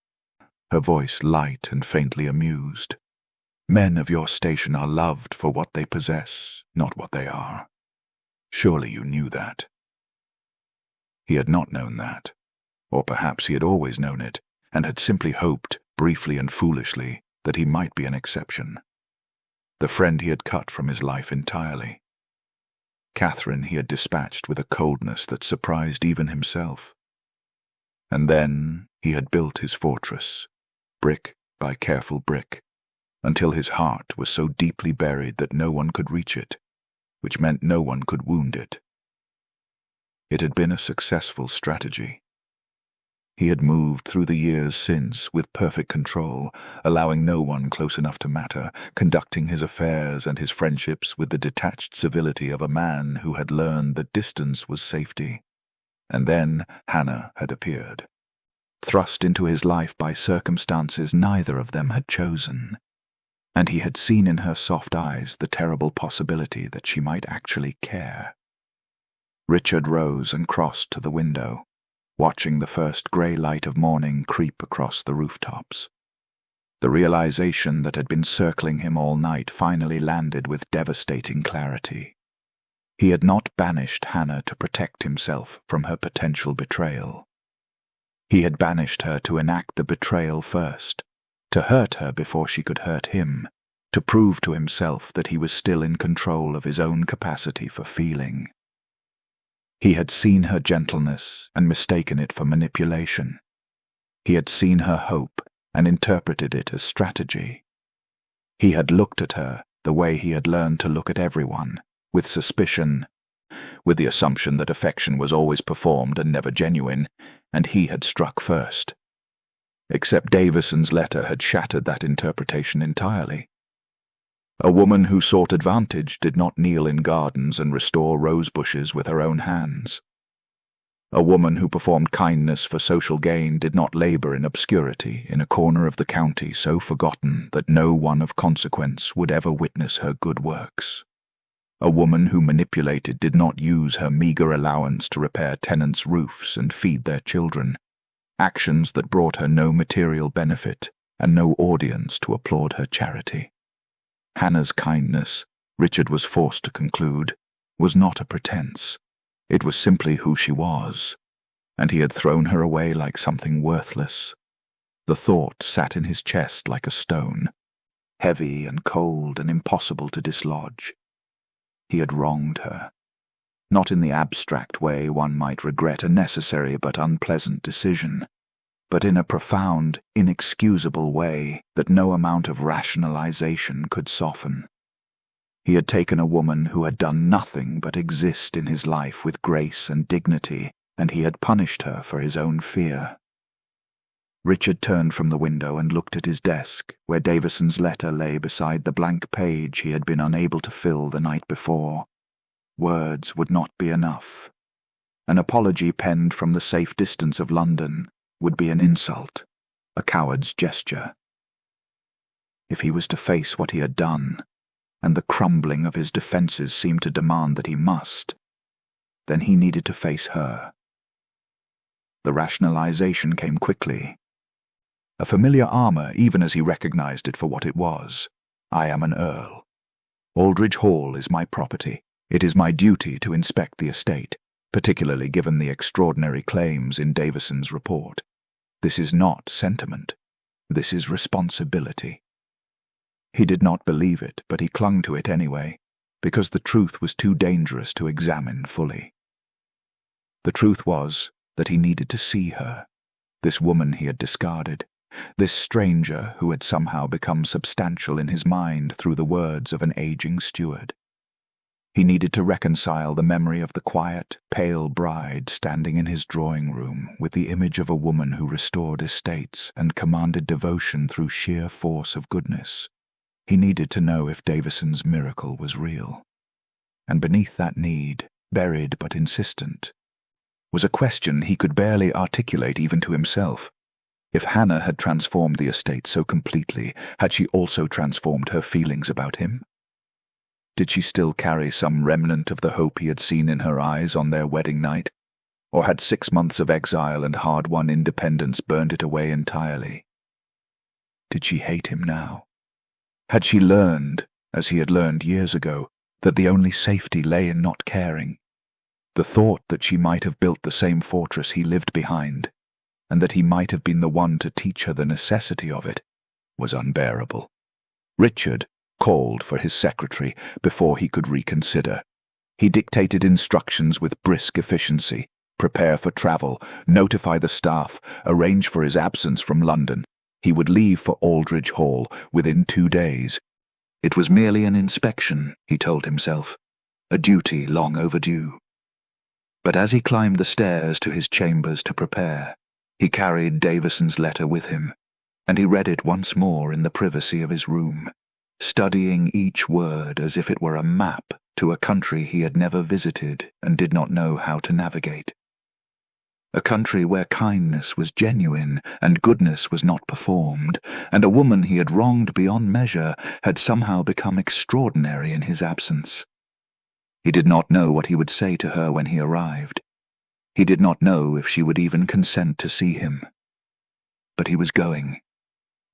her voice light and faintly amused. "Men of your station are loved for what they possess, not what they are. Surely you knew that." He had not known that, or perhaps he had always known it, and had simply hoped, briefly and foolishly, that he might be an exception. The friend he had cut from his life entirely. Catherine he had dispatched with a coldness that surprised even himself. And then he had built his fortress, brick by careful brick, until his heart was so deeply buried that no one could reach it, which meant no one could wound it. It had been a successful strategy. He had moved through the years since with perfect control, allowing no one close enough to matter, conducting his affairs and his friendships with the detached civility of a man who had learned that distance was safety. And then Hannah had appeared, thrust into his life by circumstances neither of them had chosen, and he had seen in her soft eyes the terrible possibility that she might actually care. Richard rose and crossed to the window, watching the first grey light of morning creep across the rooftops. The realization that had been circling him all night finally landed with devastating clarity. He had not banished Hannah to protect himself from her potential betrayal. He had banished her to enact the betrayal first, to hurt her before she could hurt him, to prove to himself that he was still in control of his own capacity for feeling. He had seen her gentleness and mistaken it for manipulation. He had seen her hope and interpreted it as strategy. He had looked at her the way he had learned to look at everyone, with suspicion, with the assumption that affection was always performed and never genuine, and he had struck first. Except Davison's letter had shattered that interpretation entirely. A woman who sought advantage did not kneel in gardens and restore rose bushes with her own hands. A woman who performed kindness for social gain did not labor in obscurity in a corner of the county so forgotten that no one of consequence would ever witness her good works. A woman who manipulated did not use her meager allowance to repair tenants' roofs and feed their children, actions that brought her no material benefit and no audience to applaud her charity. Hannah's kindness, Richard was forced to conclude, was not a pretense. It was simply who she was, and he had thrown her away like something worthless. The thought sat in his chest like a stone, heavy and cold and impossible to dislodge. He had wronged her, not in the abstract way one might regret a necessary but unpleasant decision, but in a profound, inexcusable way that no amount of rationalization could soften. He had taken a woman who had done nothing but exist in his life with grace and dignity, and he had punished her for his own fear. Richard turned from the window and looked at his desk, where Davison's letter lay beside the blank page he had been unable to fill the night before. Words would not be enough. An apology penned from the safe distance of London would be an insult, a coward's gesture. If he was to face what he had done, and the crumbling of his defenses seemed to demand that he must, then he needed to face her. The rationalization came quickly. A familiar armor, even as he recognized it for what it was. I am an earl. Aldridge Hall is my property. It is my duty to inspect the estate, particularly given the extraordinary claims in Davison's report. This is not sentiment. This is responsibility. He did not believe it, but he clung to it anyway, because the truth was too dangerous to examine fully. The truth was that he needed to see her, this woman he had discarded, this stranger who had somehow become substantial in his mind through the words of an aging steward. He needed to reconcile the memory of the quiet, pale bride standing in his drawing room with the image of a woman who restored estates and commanded devotion through sheer force of goodness. He needed to know if Davison's miracle was real. And beneath that need, buried but insistent, was a question he could barely articulate even to himself. If Hannah had transformed the estate so completely, had she also transformed her feelings about him? Did she still carry some remnant of the hope he had seen in her eyes on their wedding night? Or had 6 months of exile and hard-won independence burned it away entirely? Did she hate him now? Had she learned, as he had learned years ago, that the only safety lay in not caring? The thought that she might have built the same fortress he lived behind, and that he might have been the one to teach her the necessity of it, was unbearable. Richard called for his secretary before he could reconsider. He dictated instructions with brisk efficiency: prepare for travel, notify the staff, arrange for his absence from London. He would leave for Aldridge Hall within 2 days. It was merely an inspection, he told himself, a duty long overdue. But as he climbed the stairs to his chambers to prepare, he carried Davison's letter with him, and he read it once more in the privacy of his room, studying each word as if it were a map to a country he had never visited and did not know how to navigate. A country where kindness was genuine and goodness was not performed, and a woman he had wronged beyond measure had somehow become extraordinary in his absence. He did not know what he would say to her when he arrived. He did not know if she would even consent to see him. But he was going,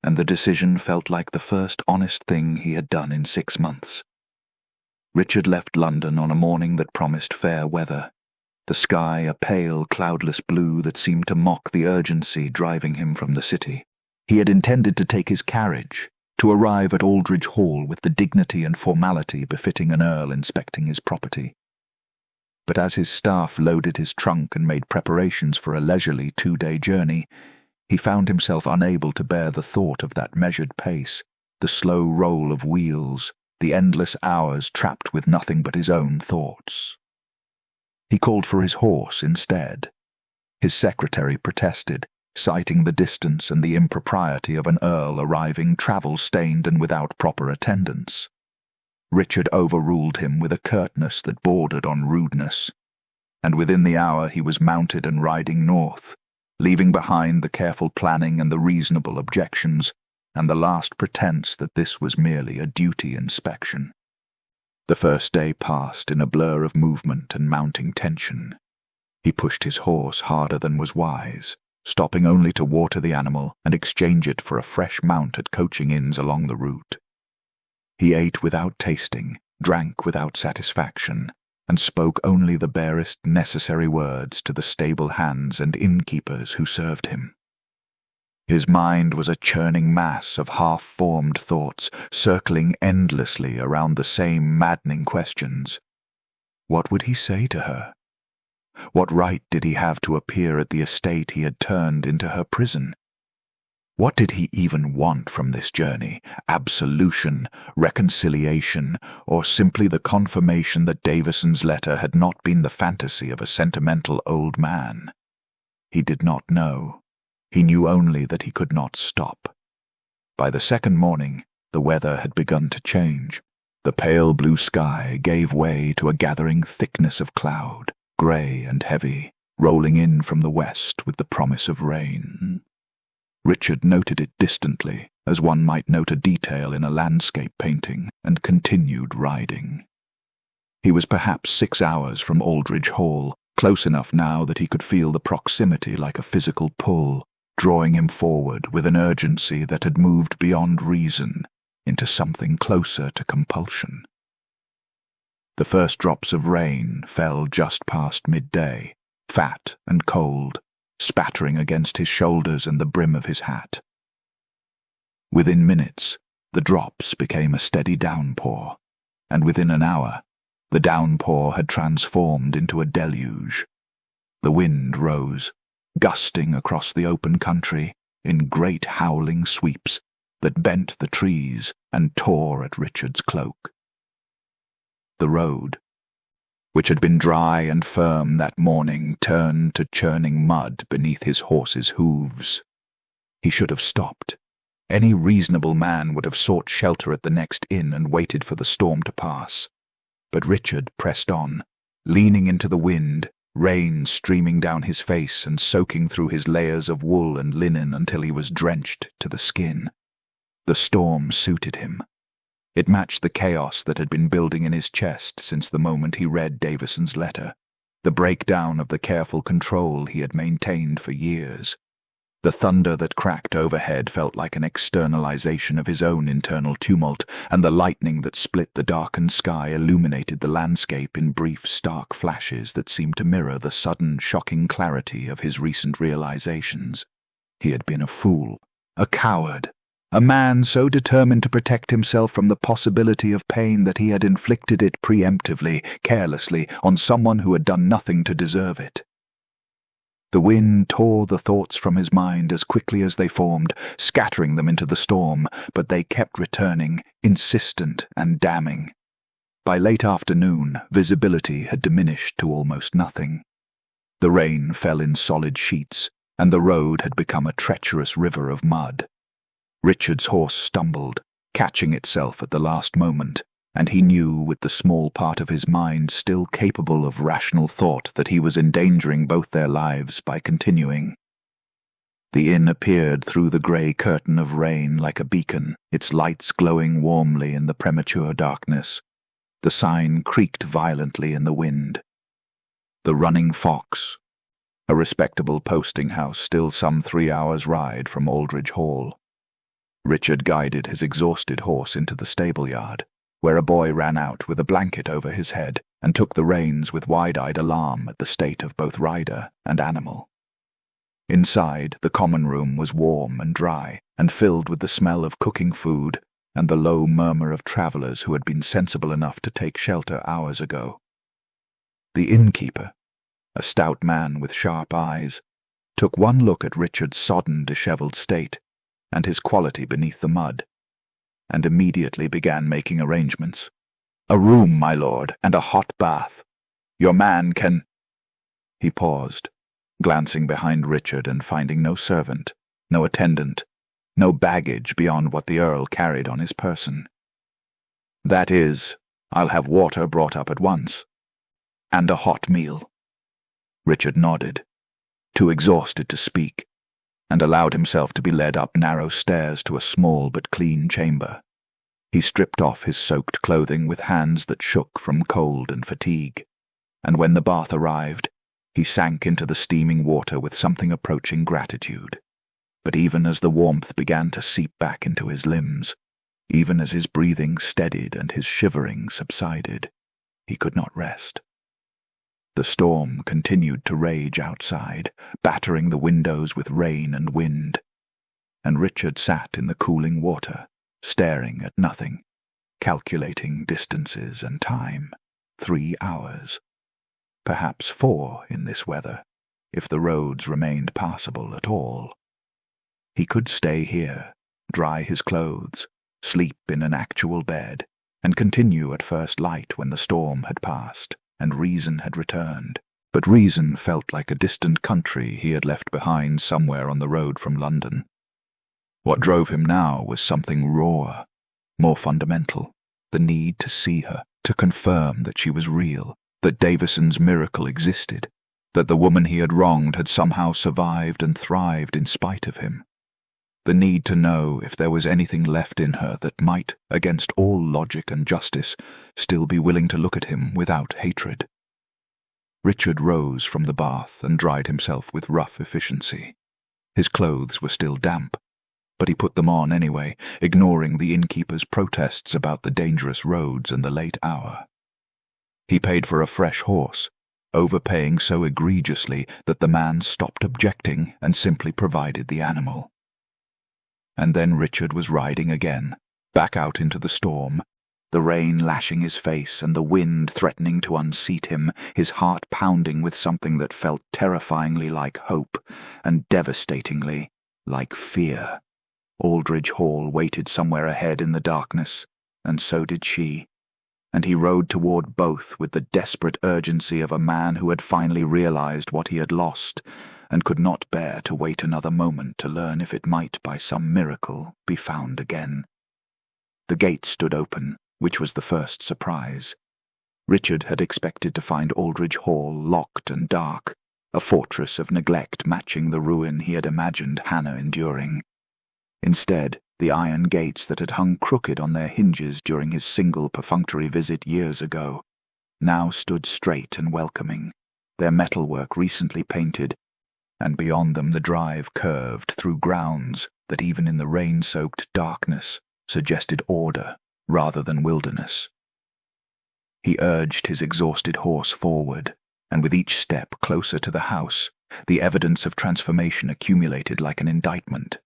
and the decision felt like the first honest thing he had done in 6 months. Richard left London on a morning that promised fair weather, the sky a pale, cloudless blue that seemed to mock the urgency driving him from the city. He had intended to take his carriage, to arrive at Aldridge Hall with the dignity and formality befitting an earl inspecting his property. But as his staff loaded his trunk and made preparations for a leisurely 2-day journey, he found himself unable to bear the thought of that measured pace, the slow roll of wheels, the endless hours trapped with nothing but his own thoughts. He called for his horse instead. His secretary protested, citing the distance and the impropriety of an earl arriving travel-stained and without proper attendance. Richard overruled him with a curtness that bordered on rudeness, and within the hour he was mounted and riding north, leaving behind the careful planning and the reasonable objections, and the last pretense that this was merely a duty inspection. The first day passed in a blur of movement and mounting tension. He pushed his horse harder than was wise, stopping only to water the animal and exchange it for a fresh mount at coaching inns along the route. He ate without tasting, drank without satisfaction, and spoke only the barest necessary words to the stable hands and innkeepers who served him. His mind was a churning mass of half-formed thoughts, circling endlessly around the same maddening questions. What would he say to her? What right did he have to appear at the estate he had turned into her prison? What did he even want from this journey? Absolution, reconciliation, or simply the confirmation that Davison's letter had not been the fantasy of a sentimental old man? He did not know. He knew only that he could not stop. By the second morning, the weather had begun to change. The pale blue sky gave way to a gathering thickness of cloud, grey and heavy, rolling in from the west with the promise of rain. Richard noted it distantly, as one might note a detail in a landscape painting, and continued riding. He was perhaps 6 hours from Aldridge Hall, close enough now that he could feel the proximity like a physical pull, drawing him forward with an urgency that had moved beyond reason into something closer to compulsion. The first drops of rain fell just past midday, fat and cold, spattering against his shoulders and the brim of his hat. Within minutes, the drops became a steady downpour, and within an hour, the downpour had transformed into a deluge. The wind rose, gusting across the open country in great howling sweeps that bent the trees and tore at Richard's cloak. The road, which had been dry and firm that morning, turned to churning mud beneath his horse's hooves. He should have stopped. Any reasonable man would have sought shelter at the next inn and waited for the storm to pass. But Richard pressed on, leaning into the wind, rain streaming down his face and soaking through his layers of wool and linen until he was drenched to the skin. The storm suited him. It matched the chaos that had been building in his chest since the moment he read Davison's letter, the breakdown of the careful control he had maintained for years. The thunder that cracked overhead felt like an externalization of his own internal tumult, and the lightning that split the darkened sky illuminated the landscape in brief, stark flashes that seemed to mirror the sudden, shocking clarity of his recent realizations. He had been a fool, a coward, a man so determined to protect himself from the possibility of pain that he had inflicted it preemptively, carelessly, on someone who had done nothing to deserve it. The wind tore the thoughts from his mind as quickly as they formed, scattering them into the storm, but they kept returning, insistent and damning. By late afternoon, visibility had diminished to almost nothing. The rain fell in solid sheets, and the road had become a treacherous river of mud. Richard's horse stumbled, catching itself at the last moment, and he knew with the small part of his mind still capable of rational thought that he was endangering both their lives by continuing. The inn appeared through the grey curtain of rain like a beacon, its lights glowing warmly in the premature darkness. The sign creaked violently in the wind. The Running Fox, a respectable posting house still some 3 hours' ride from Aldridge Hall. Richard guided his exhausted horse into the stable-yard, where a boy ran out with a blanket over his head and took the reins with wide-eyed alarm at the state of both rider and animal. Inside, the common room was warm and dry, and filled with the smell of cooking food and the low murmur of travellers who had been sensible enough to take shelter hours ago. The innkeeper, a stout man with sharp eyes, took one look at Richard's sodden, dishevelled state and his quality beneath the mud, and immediately began making arrangements. "A room, my lord, and a hot bath. Your man can—" He paused, glancing behind Richard and finding no servant, no attendant, no baggage beyond what the Earl carried on his person. "That is, I'll have water brought up at once. And a hot meal." Richard nodded, too exhausted to speak, and allowed himself to be led up narrow stairs to a small but clean chamber. He stripped off his soaked clothing with hands that shook from cold and fatigue, and when the bath arrived, he sank into the steaming water with something approaching gratitude. But even as the warmth began to seep back into his limbs, even as his breathing steadied and his shivering subsided, he could not rest. The storm continued to rage outside, battering the windows with rain and wind, and Richard sat in the cooling water, staring at nothing, calculating distances and time. 3 hours. perhaps 4 in this weather, if the roads remained passable at all. He could stay here, dry his clothes, sleep in an actual bed, and continue at first light when the storm had passed and reason had returned. But reason felt like a distant country he had left behind somewhere on the road from London. What drove him now was something rawer, more fundamental, the need to see her, to confirm that she was real, that Davison's miracle existed, that the woman he had wronged had somehow survived and thrived in spite of him. The need to know if there was anything left in her that might, against all logic and justice, still be willing to look at him without hatred. Richard rose from the bath and dried himself with rough efficiency. His clothes were still damp, but he put them on anyway, ignoring the innkeeper's protests about the dangerous roads and the late hour. He paid for a fresh horse, overpaying so egregiously that the man stopped objecting and simply provided the animal. And then Richard was riding again, back out into the storm, the rain lashing his face and the wind threatening to unseat him, his heart pounding with something that felt terrifyingly like hope and devastatingly like fear. Aldridge Hall waited somewhere ahead in the darkness, and so did she, and he rode toward both with the desperate urgency of a man who had finally realized what he had lost and could not bear to wait another moment to learn if it might by some miracle be found again. The gate stood open, which was the first surprise. Richard had expected to find Aldridge Hall locked and dark, a fortress of neglect matching the ruin he had imagined Hannah enduring. Instead, the iron gates that had hung crooked on their hinges during his single perfunctory visit years ago now stood straight and welcoming, their metalwork recently painted, and beyond them the drive curved through grounds that even in the rain-soaked darkness suggested order rather than wilderness. He urged his exhausted horse forward, and with each step closer to the house, the evidence of transformation accumulated like an indictment.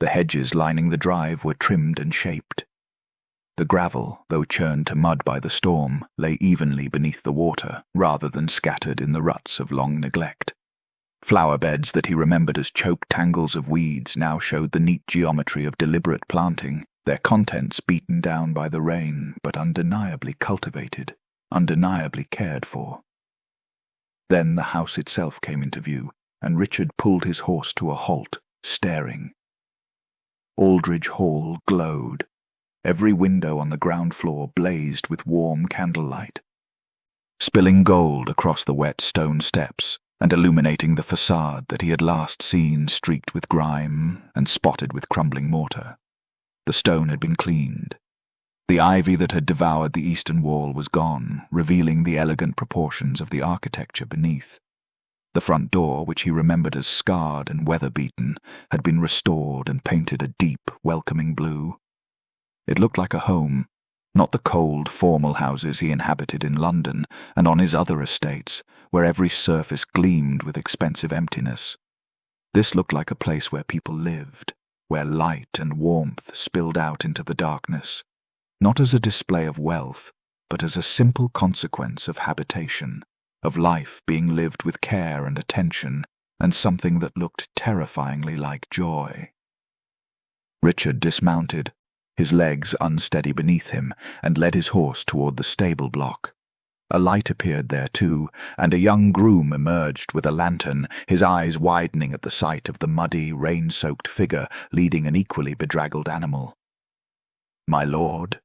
The hedges lining the drive were trimmed and shaped. The gravel, though churned to mud by the storm, lay evenly beneath the water rather than scattered in the ruts of long neglect. Flower beds that he remembered as choked tangles of weeds now showed the neat geometry of deliberate planting, their contents beaten down by the rain, but undeniably cultivated, undeniably cared for. Then the house itself came into view, and Richard pulled his horse to a halt, staring. Aldridge Hall glowed. Every window on the ground floor blazed with warm candlelight, spilling gold across the wet stone steps and illuminating the facade that he had last seen streaked with grime and spotted with crumbling mortar. The stone had been cleaned. The ivy that had devoured the eastern wall was gone, revealing the elegant proportions of the architecture beneath. The front door, which he remembered as scarred and weather-beaten, had been restored and painted a deep, welcoming blue. It looked like a home, not the cold, formal houses he inhabited in London and on his other estates, where every surface gleamed with expensive emptiness. This looked like a place where people lived, where light and warmth spilled out into the darkness, not as a display of wealth, but as a simple consequence of habitation, of life being lived with care and attention, and something that looked terrifyingly like joy. Richard dismounted, his legs unsteady beneath him, and led his horse toward the stable block. A light appeared there too, and a young groom emerged with a lantern, his eyes widening at the sight of the muddy, rain-soaked figure leading an equally bedraggled animal. "My lord?"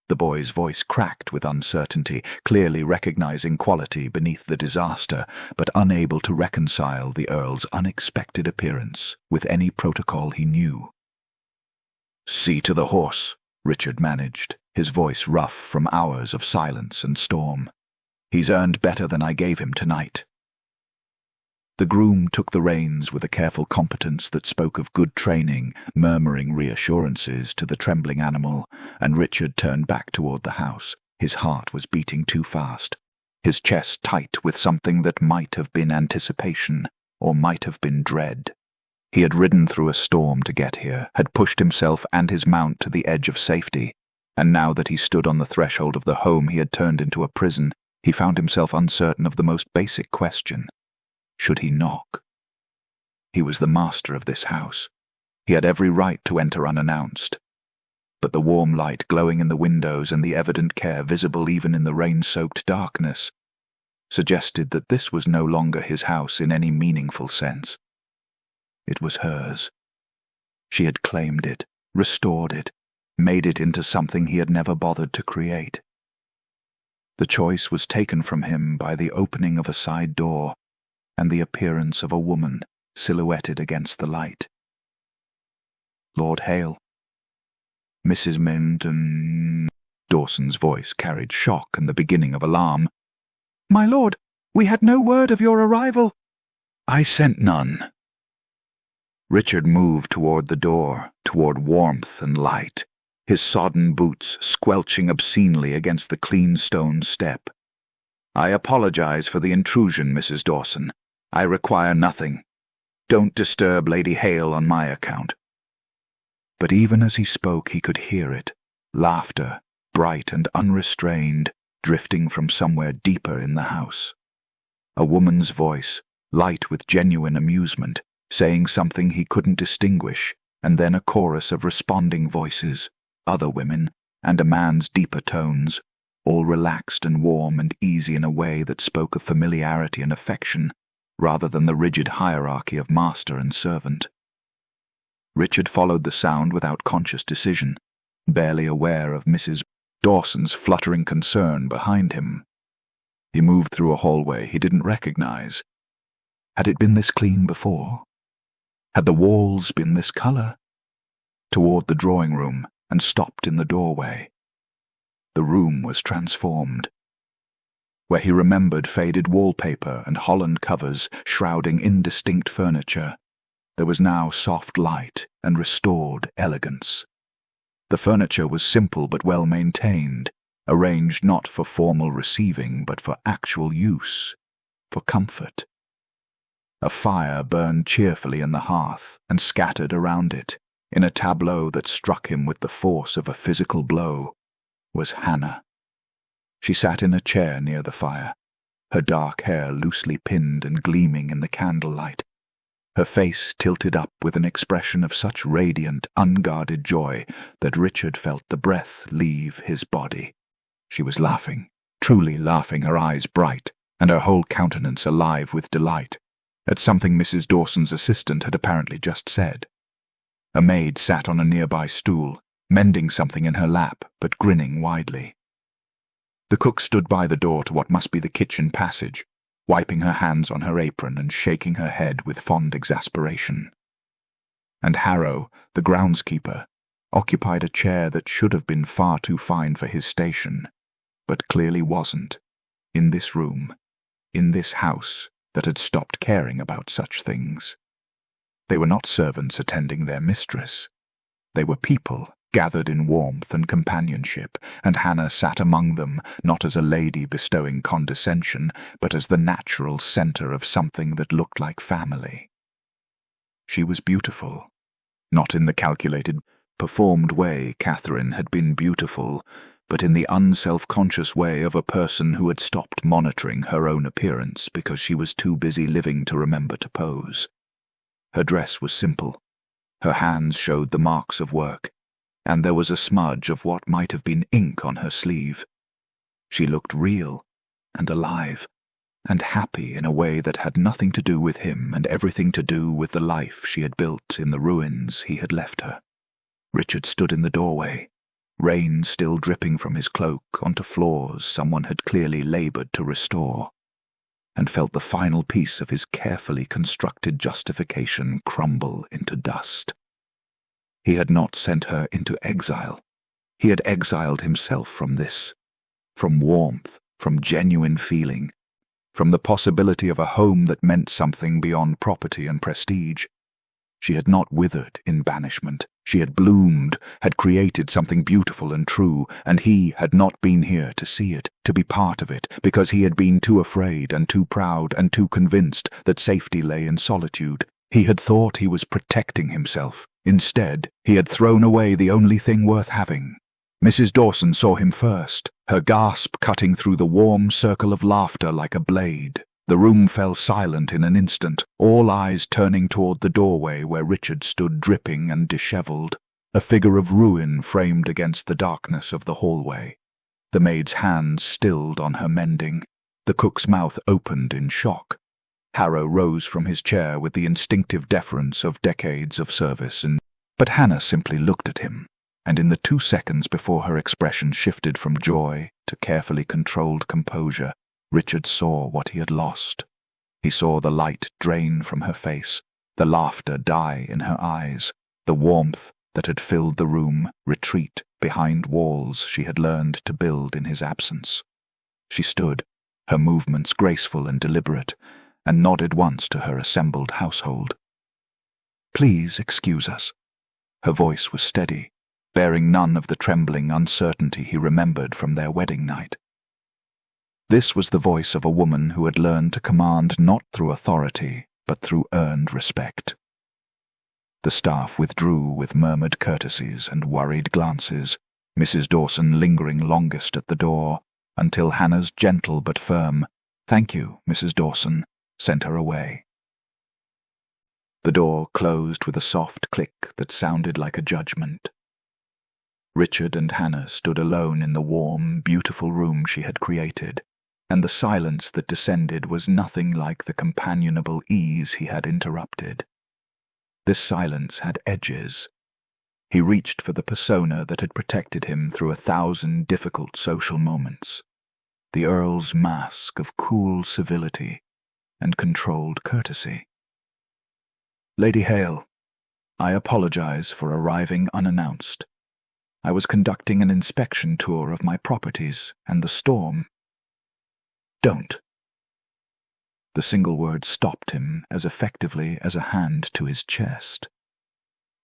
The boy's voice cracked with uncertainty, clearly recognizing quality beneath the disaster, but unable to reconcile the Earl's unexpected appearance with any protocol he knew. "See to the horse," Richard managed, his voice rough from hours of silence and storm. "He's earned better than I gave him tonight." The groom took the reins with a careful competence that spoke of good training, murmuring reassurances to the trembling animal, and Richard turned back toward the house. His heart was beating too fast, his chest tight with something that might have been anticipation, or might have been dread. He had ridden through a storm to get here, had pushed himself and his mount to the edge of safety, and now that he stood on the threshold of the home he had turned into a prison, He found himself uncertain of the most basic question. Should he knock? He was the master of this house. He had every right to enter unannounced. But the warm light glowing in the windows and the evident care visible even in the rain-soaked darkness suggested that this was no longer his house in any meaningful sense. It was hers. She had claimed it, restored it, made it into something he had never bothered to create. The choice was taken from him by the opening of a side door and the appearance of a woman silhouetted against the light. Lord Hale. Mrs. Minton. Dawson's voice carried shock and the beginning of alarm. My lord, we had no word of your arrival. I sent none. Richard moved toward the door, toward warmth and light, his sodden boots squelching obscenely against the clean stone step. I apologize for the intrusion, Mrs. Dawson. I require nothing. Don't disturb Lady Hale on my account. But even as he spoke he could hear it, laughter, bright and unrestrained, drifting from somewhere deeper in the house. A woman's voice, light with genuine amusement, saying something he couldn't distinguish, and then a chorus of responding voices, other women, and a man's deeper tones, all relaxed and warm and easy in a way that spoke of familiarity and affection, rather than the rigid hierarchy of master and servant. Richard followed the sound without conscious decision, barely aware of Mrs. Dawson's fluttering concern behind him. He moved through a hallway he didn't recognize. Had it been this clean before? Had the walls been this color? Toward the drawing room, and stopped in the doorway. The room was transformed. Where he remembered faded wallpaper and Holland covers shrouding indistinct furniture, there was now soft light and restored elegance. The furniture was simple but well maintained, arranged not for formal receiving but for actual use, for comfort. A fire burned cheerfully in the hearth and scattered around it, in a tableau that struck him with the force of a physical blow, was Hannah. She sat in a chair near the fire, her dark hair loosely pinned and gleaming in the candlelight, her face tilted up with an expression of such radiant, unguarded joy that Richard felt the breath leave his body. She was laughing, truly laughing, her eyes bright, and her whole countenance alive with delight, at something Mrs. Dawson's assistant had apparently just said. A maid sat on a nearby stool, mending something in her lap, but grinning widely. The cook stood by the door to what must be the kitchen passage, wiping her hands on her apron and shaking her head with fond exasperation. And Harrow, the groundskeeper, occupied a chair that should have been far too fine for his station, but clearly wasn't, in this room, in this house that had stopped caring about such things. They were not servants attending their mistress. They were people gathered in warmth and companionship, and Hannah sat among them, not as a lady bestowing condescension, but as the natural centre of something that looked like family. She was beautiful, not in the calculated, performed way Catherine had been beautiful, but in the unself-conscious way of a person who had stopped monitoring her own appearance because she was too busy living to remember to pose. Her dress was simple. Her hands showed the marks of work, and there was a smudge of what might have been ink on her sleeve. She looked real and alive and happy in a way that had nothing to do with him and everything to do with the life she had built in the ruins he had left her. Richard stood in the doorway, rain still dripping from his cloak onto floors someone had clearly labored to restore, and felt the final piece of his carefully constructed justification crumble into dust. He had not sent her into exile. He had exiled himself from this, from warmth, from genuine feeling, from the possibility of a home that meant something beyond property and prestige. She had not withered in banishment. She had bloomed, had created something beautiful and true, and he had not been here to see it, to be part of it, because he had been too afraid and too proud and too convinced that safety lay in solitude. He had thought he was protecting himself. Instead, he had thrown away the only thing worth having. Mrs. Dawson saw him first, her gasp cutting through the warm circle of laughter like a blade. The room fell silent in an instant, all eyes turning toward the doorway where Richard stood dripping and dishevelled, a figure of ruin framed against the darkness of the hallway. The maid's hands stilled on her mending. The cook's mouth opened in shock. Harrow rose from his chair with the instinctive deference of decades of service, but Hannah simply looked at him, and in the 2 seconds before her expression shifted from joy to carefully controlled composure, Richard saw what he had lost. He saw the light drain from her face, the laughter die in her eyes, the warmth that had filled the room retreat behind walls she had learned to build in his absence. She stood, her movements graceful and deliberate, and nodded once to her assembled household. "Please excuse us." Her voice was steady, bearing none of the trembling uncertainty he remembered from their wedding night. This was the voice of a woman who had learned to command not through authority, but through earned respect. The staff withdrew with murmured courtesies and worried glances, Mrs. Dawson lingering longest at the door, until Hannah's gentle but firm, "Thank you, Mrs. Dawson," sent her away. The door closed with a soft click that sounded like a judgment. Richard and Hannah stood alone in the warm, beautiful room she had created, and the silence that descended was nothing like the companionable ease he had interrupted. This silence had edges. He reached for the persona that had protected him through 1,000 difficult social moments, the Earl's mask of cool civility and controlled courtesy. "Lady Hale, I apologize for arriving unannounced. I was conducting an inspection tour of my properties, and the storm—" "Don't." The single word stopped him as effectively as a hand to his chest.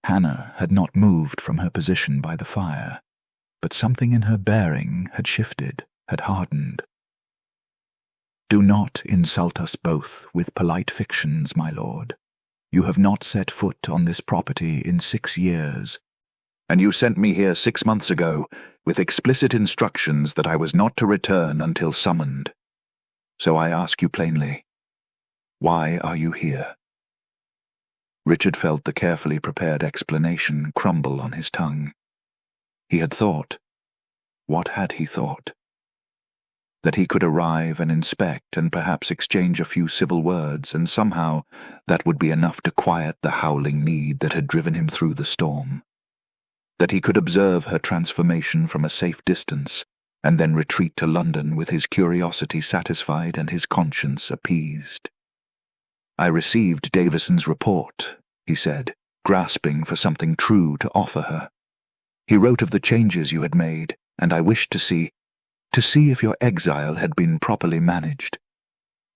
Hannah had not moved from her position by the fire, but something in her bearing had shifted, had hardened. "Do not insult us both with polite fictions, my lord. You have not set foot on this property in 6 years, and you sent me here 6 months ago with explicit instructions that I was not to return until summoned. So I ask you plainly, why are you here?" Richard felt the carefully prepared explanation crumble on his tongue. He had thought. What had he thought? That he could arrive and inspect and perhaps exchange a few civil words, and somehow that would be enough to quiet the howling need that had driven him through the storm. That he could observe her transformation from a safe distance, and then retreat to London with his curiosity satisfied and his conscience appeased. "I received Davison's report," he said, grasping for something true to offer her. "He wrote of the changes you had made, and I wished to see if your exile had been properly managed."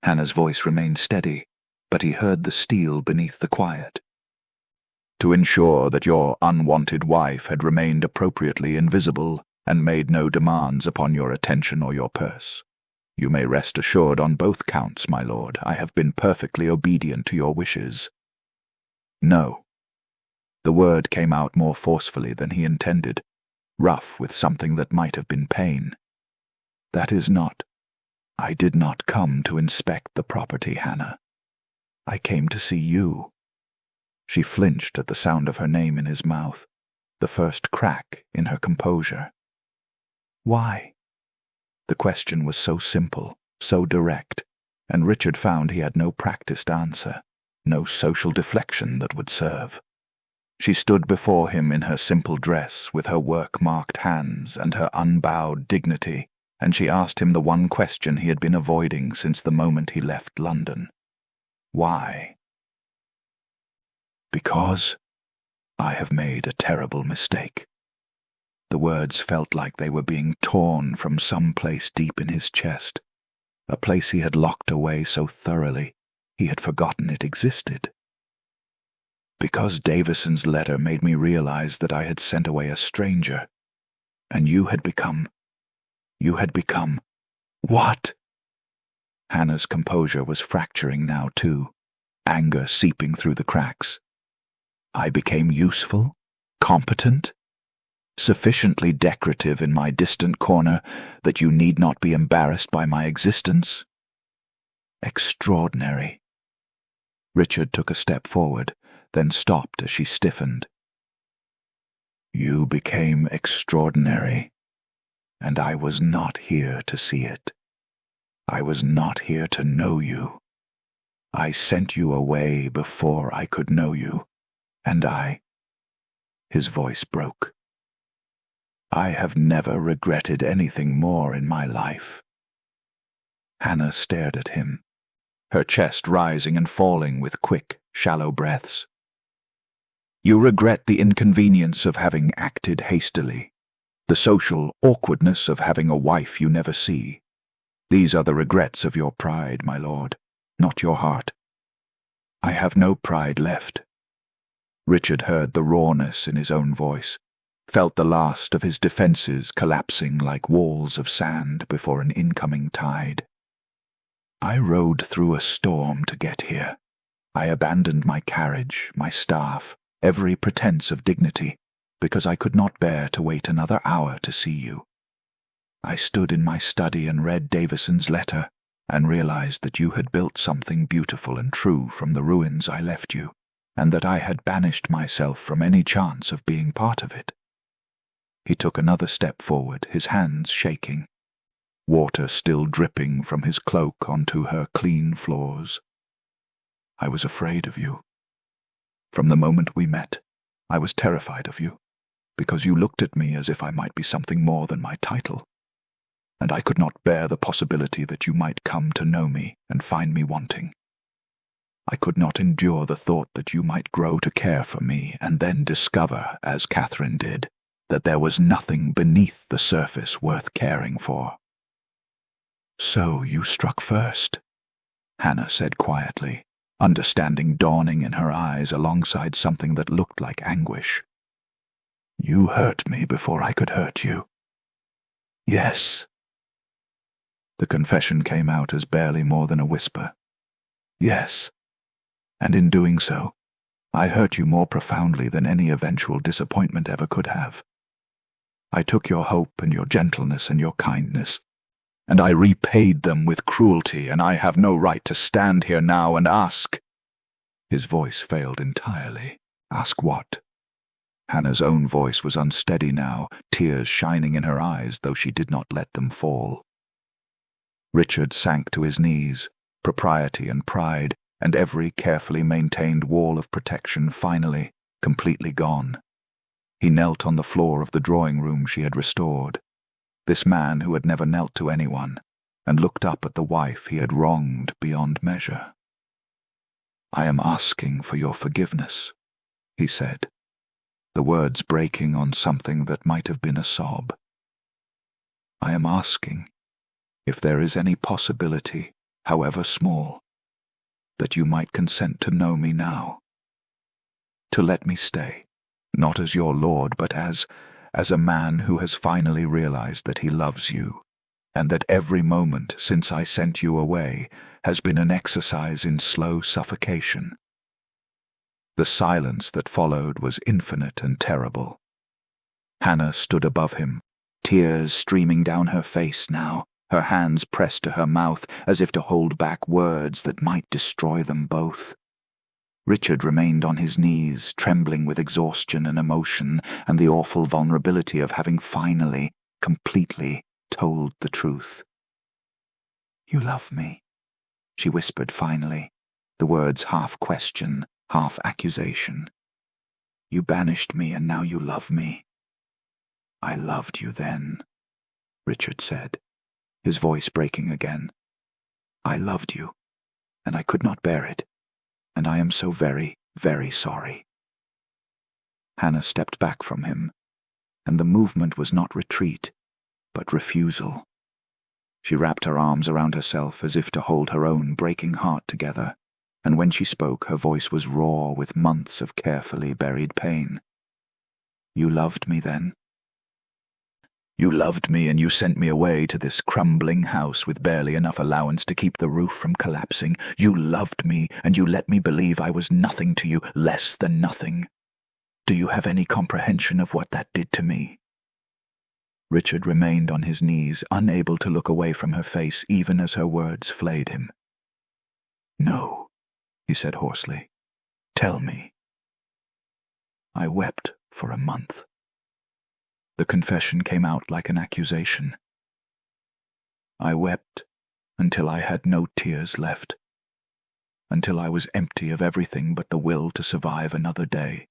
Hannah's voice remained steady, but he heard the steel beneath the quiet. "To ensure that your unwanted wife had remained appropriately invisible and made no demands upon your attention or your purse. You may rest assured on both counts, my lord, I have been perfectly obedient to your wishes." "No." The word came out more forcefully than he intended, rough with something that might have been pain. "That is not. I did not come to inspect the property, Hannah. I came to see you." She flinched at the sound of her name in his mouth, the first crack in her composure. "Why?" The question was so simple, so direct, and Richard found he had no practiced answer, no social deflection that would serve. She stood before him in her simple dress, with her work-marked hands and her unbowed dignity, and she asked him the one question he had been avoiding since the moment he left London. Why? "Because I have made a terrible mistake." The words felt like they were being torn from some place deep in his chest, a place he had locked away so thoroughly he had forgotten it existed. "Because Davison's letter made me realize that I had sent away a stranger, and you had become... What?" Hannah's composure was fracturing now too, anger seeping through the cracks. "I became useful? Competent? Sufficiently decorative in my distant corner that you need not be embarrassed by my existence? Extraordinary. Richard took a step forward, then stopped as she stiffened. You became extraordinary, and I was not here to see it. I was not here to know you. I sent you away before I could know you, and His voice broke. I have never regretted anything more in my life. Hannah stared at him, her chest rising and falling with quick, shallow breaths. You regret the inconvenience of having acted hastily, the social awkwardness of having a wife you never see. These are the regrets of your pride, my lord, not your heart. I have no pride left. Richard heard the rawness in his own voice, felt the last of his defenses collapsing like walls of sand before an incoming tide. I rode through a storm to get here. I abandoned my carriage, my staff, every pretense of dignity, because I could not bear to wait another hour to see you. I stood in my study and read Davison's letter, and realized that you had built something beautiful and true from the ruins I left you, and that I had banished myself from any chance of being part of it. He took another step forward, his hands shaking, water still dripping from his cloak onto her clean floors. I was afraid of you. From the moment we met, I was terrified of you, because you looked at me as if I might be something more than my title, and I could not bear the possibility that you might come to know me and find me wanting. I could not endure the thought that you might grow to care for me and then discover, as Catherine did, that there was nothing beneath the surface worth caring for. So you struck first, Hannah said quietly, understanding dawning in her eyes alongside something that looked like anguish. You hurt me before I could hurt you. Yes. The confession came out as barely more than a whisper. Yes. And in doing so, I hurt you more profoundly than any eventual disappointment ever could have. I took your hope and your gentleness and your kindness, and I repaid them with cruelty, and I have no right to stand here now and ask. His voice failed entirely. Ask what? Hannah's own voice was unsteady now, tears shining in her eyes, though she did not let them fall. Richard sank to his knees, propriety and pride, and every carefully maintained wall of protection finally, completely gone. He knelt on the floor of the drawing room she had restored, this man who had never knelt to anyone, and looked up at the wife he had wronged beyond measure. I am asking for your forgiveness, he said, the words breaking on something that might have been a sob. I am asking if there is any possibility, however small, that you might consent to know me now, to let me stay, not as your lord, but as a man who has finally realized that he loves you, and that every moment since I sent you away has been an exercise in slow suffocation. The silence that followed was infinite and terrible. Hannah stood above him, tears streaming down her face now, her hands pressed to her mouth as if to hold back words that might destroy them both. Richard remained on his knees, trembling with exhaustion and emotion and the awful vulnerability of having finally, completely told the truth. You love me, she whispered finally, the words half question, half accusation. You banished me and now you love me. I loved you then, Richard said, his voice breaking again. I loved you, and I could not bear it, and I am so very, very sorry. Hannah stepped back from him, and the movement was not retreat, but refusal. She wrapped her arms around herself as if to hold her own breaking heart together, and when she spoke, her voice was raw with months of carefully buried pain. You loved me then? You loved me and you sent me away to this crumbling house with barely enough allowance to keep the roof from collapsing. You loved me and you let me believe I was nothing to you, less than nothing. Do you have any comprehension of what that did to me? Richard remained on his knees, unable to look away from her face even as her words flayed him. "No," he said hoarsely. "Tell me." "I wept for a month." The confession came out like an accusation. "I wept until I had no tears left, until I was empty of everything but the will to survive another day.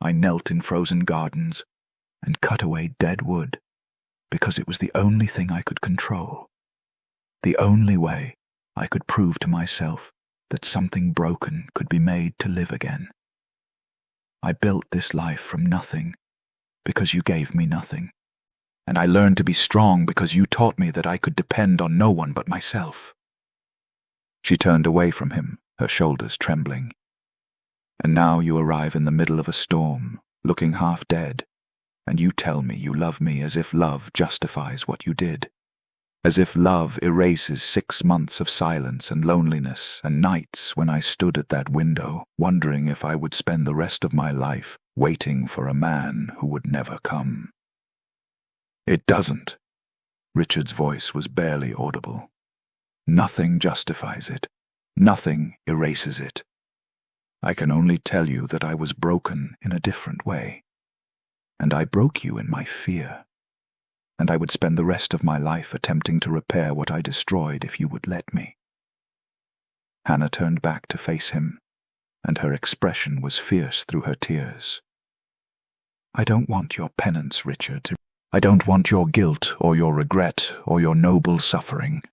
I knelt in frozen gardens and cut away dead wood because it was the only thing I could control, the only way I could prove to myself that something broken could be made to live again. I built this life from nothing because you gave me nothing, and I learned to be strong because you taught me that I could depend on no one but myself." She turned away from him, her shoulders trembling. "And now you arrive in the middle of a storm, looking half dead, and you tell me you love me as if love justifies what you did, as if love erases 6 months of silence and loneliness and nights when I stood at that window, wondering if I would spend the rest of my life waiting for a man who would never come." "It doesn't." Richard's voice was barely audible. "Nothing justifies it. Nothing erases it. I can only tell you that I was broken in a different way. And I broke you in my fear. And I would spend the rest of my life attempting to repair what I destroyed if you would let me." Hannah turned back to face him, and her expression was fierce through her tears. "I don't want your penance, Richard. I don't want your guilt or your regret or your noble suffering.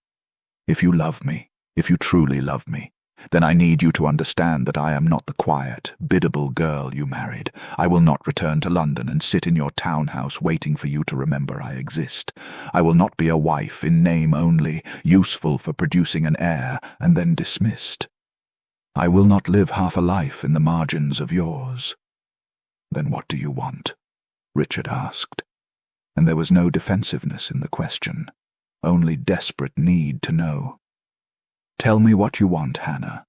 If you love me, if you truly love me, then I need you to understand that I am not the quiet, biddable girl you married. I will not return to London and sit in your townhouse waiting for you to remember I exist. I will not be a wife in name only, useful for producing an heir and then dismissed. I will not live half a life in the margins of yours." "Then what do you want?" Richard asked, and there was no defensiveness in the question, only desperate need to know. "Tell me what you want, Hannah,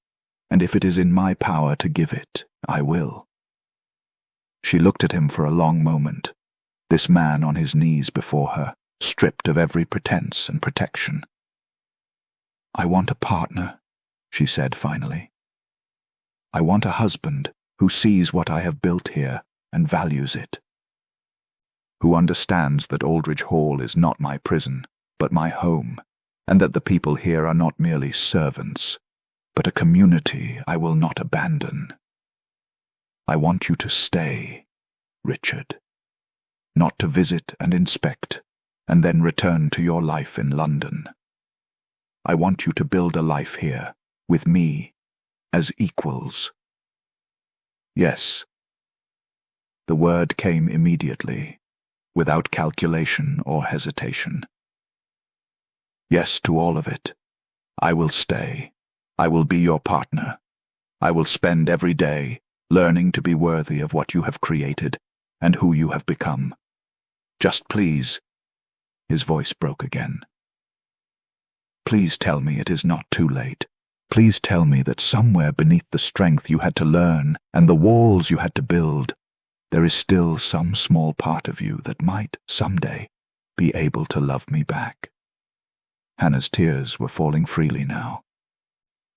and if it is in my power to give it, I will." She looked at him for a long moment, this man on his knees before her, stripped of every pretense and protection. "I want a partner," she said finally. "I want a husband who sees what I have built here and values it, who understands that Aldridge Hall is not my prison, but my home, and that the people here are not merely servants, but a community I will not abandon. I want you to stay, Richard, not to visit and inspect, and then return to your life in London. I want you to build a life here, with me, as equals." "Yes." The word came immediately, without calculation or hesitation. "Yes to all of it. I will stay. I will be your partner. I will spend every day learning to be worthy of what you have created and who you have become. Just please," his voice broke again, "please tell me it is not too late. Please tell me that somewhere beneath the strength you had to learn and the walls you had to build, there is still some small part of you that might, someday, be able to love me back." Hannah's tears were falling freely now,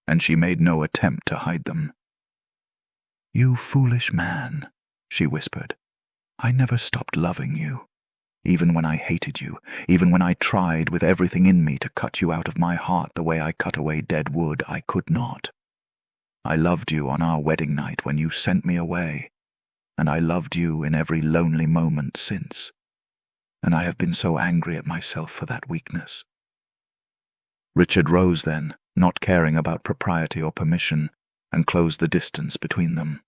and she made no attempt to hide them. "You foolish man," she whispered. "I never stopped loving you. Even when I hated you, even when I tried with everything in me to cut you out of my heart the way I cut away dead wood, I could not. I loved you on our wedding night when you sent me away, and I loved you in every lonely moment since, and I have been so angry at myself for that weakness." Richard rose then, not caring about propriety or permission, and closed the distance between them.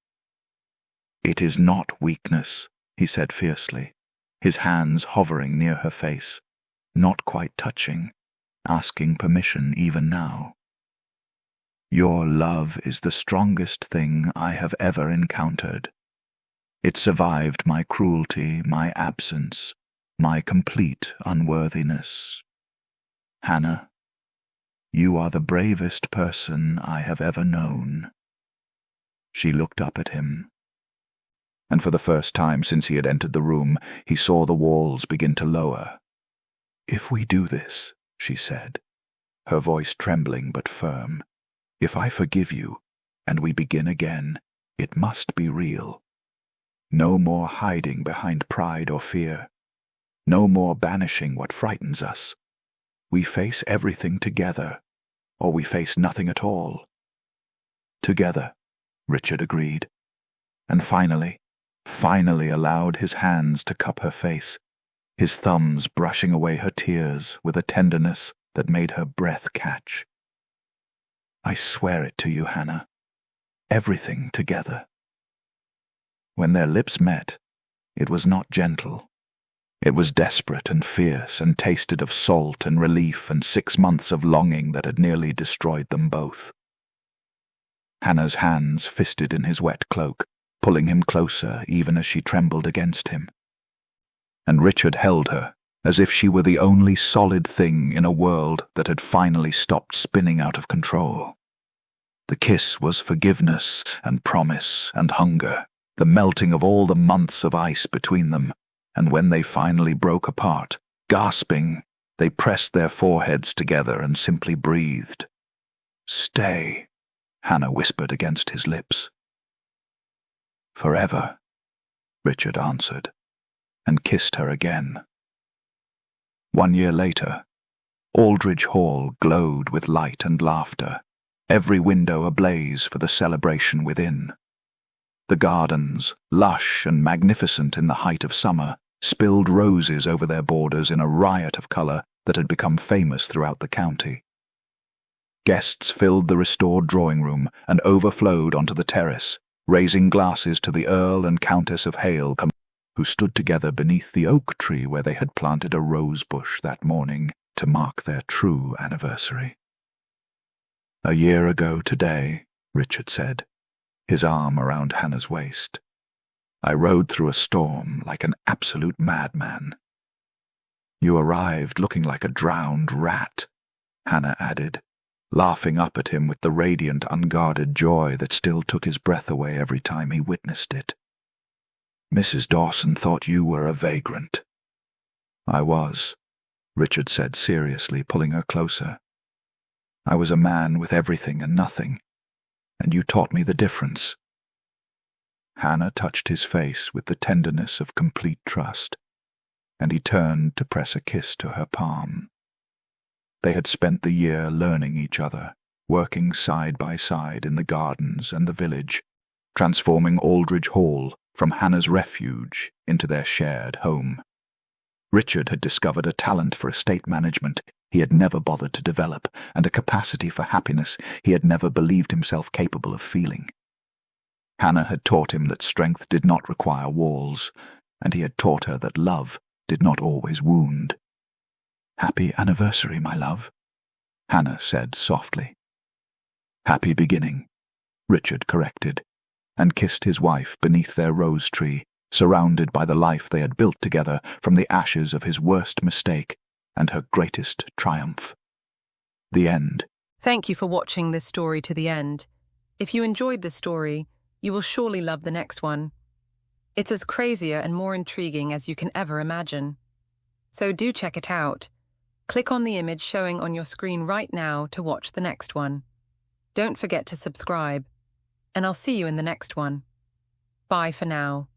"It is not weakness," he said fiercely, his hands hovering near her face, not quite touching, asking permission even now. "Your love is the strongest thing I have ever encountered. It survived my cruelty, my absence, my complete unworthiness. Hannah, you are the bravest person I have ever known." She looked up at him. and for the first time since he had entered the room, he saw the walls begin to lower. "If we do this," she said, her voice trembling but firm, "if I forgive you, and we begin again, it must be real. No more hiding behind pride or fear. No more banishing what frightens us. We face everything together, or we face nothing at all." "Together," Richard agreed, and finally allowed his hands to cup her face, his thumbs brushing away her tears with a tenderness that made her breath catch. "I swear it to you, Hannah. Everything together." When their lips met, it was not gentle. It was desperate and fierce and tasted of salt and relief and 6 months of longing that had nearly destroyed them both. Hannah's hands fisted in his wet cloak, pulling him closer even as she trembled against him. And Richard held her as if she were the only solid thing in a world that had finally stopped spinning out of control. The kiss was forgiveness and promise and hunger, the melting of all the months of ice between them, and when they finally broke apart, gasping, they pressed their foreheads together and simply breathed. "Stay," Hannah whispered against his lips. "Forever," Richard answered, and kissed her again. 1 year later, Aldridge Hall glowed with light and laughter, every window ablaze for the celebration within. The gardens, lush and magnificent in the height of summer, spilled roses over their borders in a riot of colour that had become famous throughout the county. Guests filled the restored drawing room and overflowed onto the terrace, raising glasses to the Earl and Countess of Hale, who stood together beneath the oak tree where they had planted a rose bush that morning to mark their true anniversary. "A year ago today," Richard said, his arm around Hannah's waist, "I rode through a storm like an absolute madman." "You arrived looking like a drowned rat," Hannah added, laughing up at him with the radiant, unguarded joy that still took his breath away every time he witnessed it. "Mrs. Dawson thought you were a vagrant." "I was," Richard said seriously, pulling her closer. "I was a man with everything and nothing, and you taught me the difference." Hannah touched his face with the tenderness of complete trust, and he turned to press a kiss to her palm. They had spent the year learning each other, working side by side in the gardens and the village, transforming Aldridge Hall from Hannah's refuge into their shared home. Richard had discovered a talent for estate management he had never bothered to develop, and a capacity for happiness he had never believed himself capable of feeling. Hannah had taught him that strength did not require walls, and he had taught her that love did not always wound. "Happy anniversary, my love," Hannah said softly. "Happy beginning," Richard corrected, and kissed his wife beneath their rose tree, surrounded by the life they had built together from the ashes of his worst mistake and her greatest triumph. The end. Thank you for watching this story to the end. If you enjoyed this story, you will surely love the next one. It's as crazier and more intriguing as you can ever imagine. So do check it out. Click on the image showing on your screen right now to watch the next one. Don't forget to subscribe, and I'll see you in the next one. Bye for now.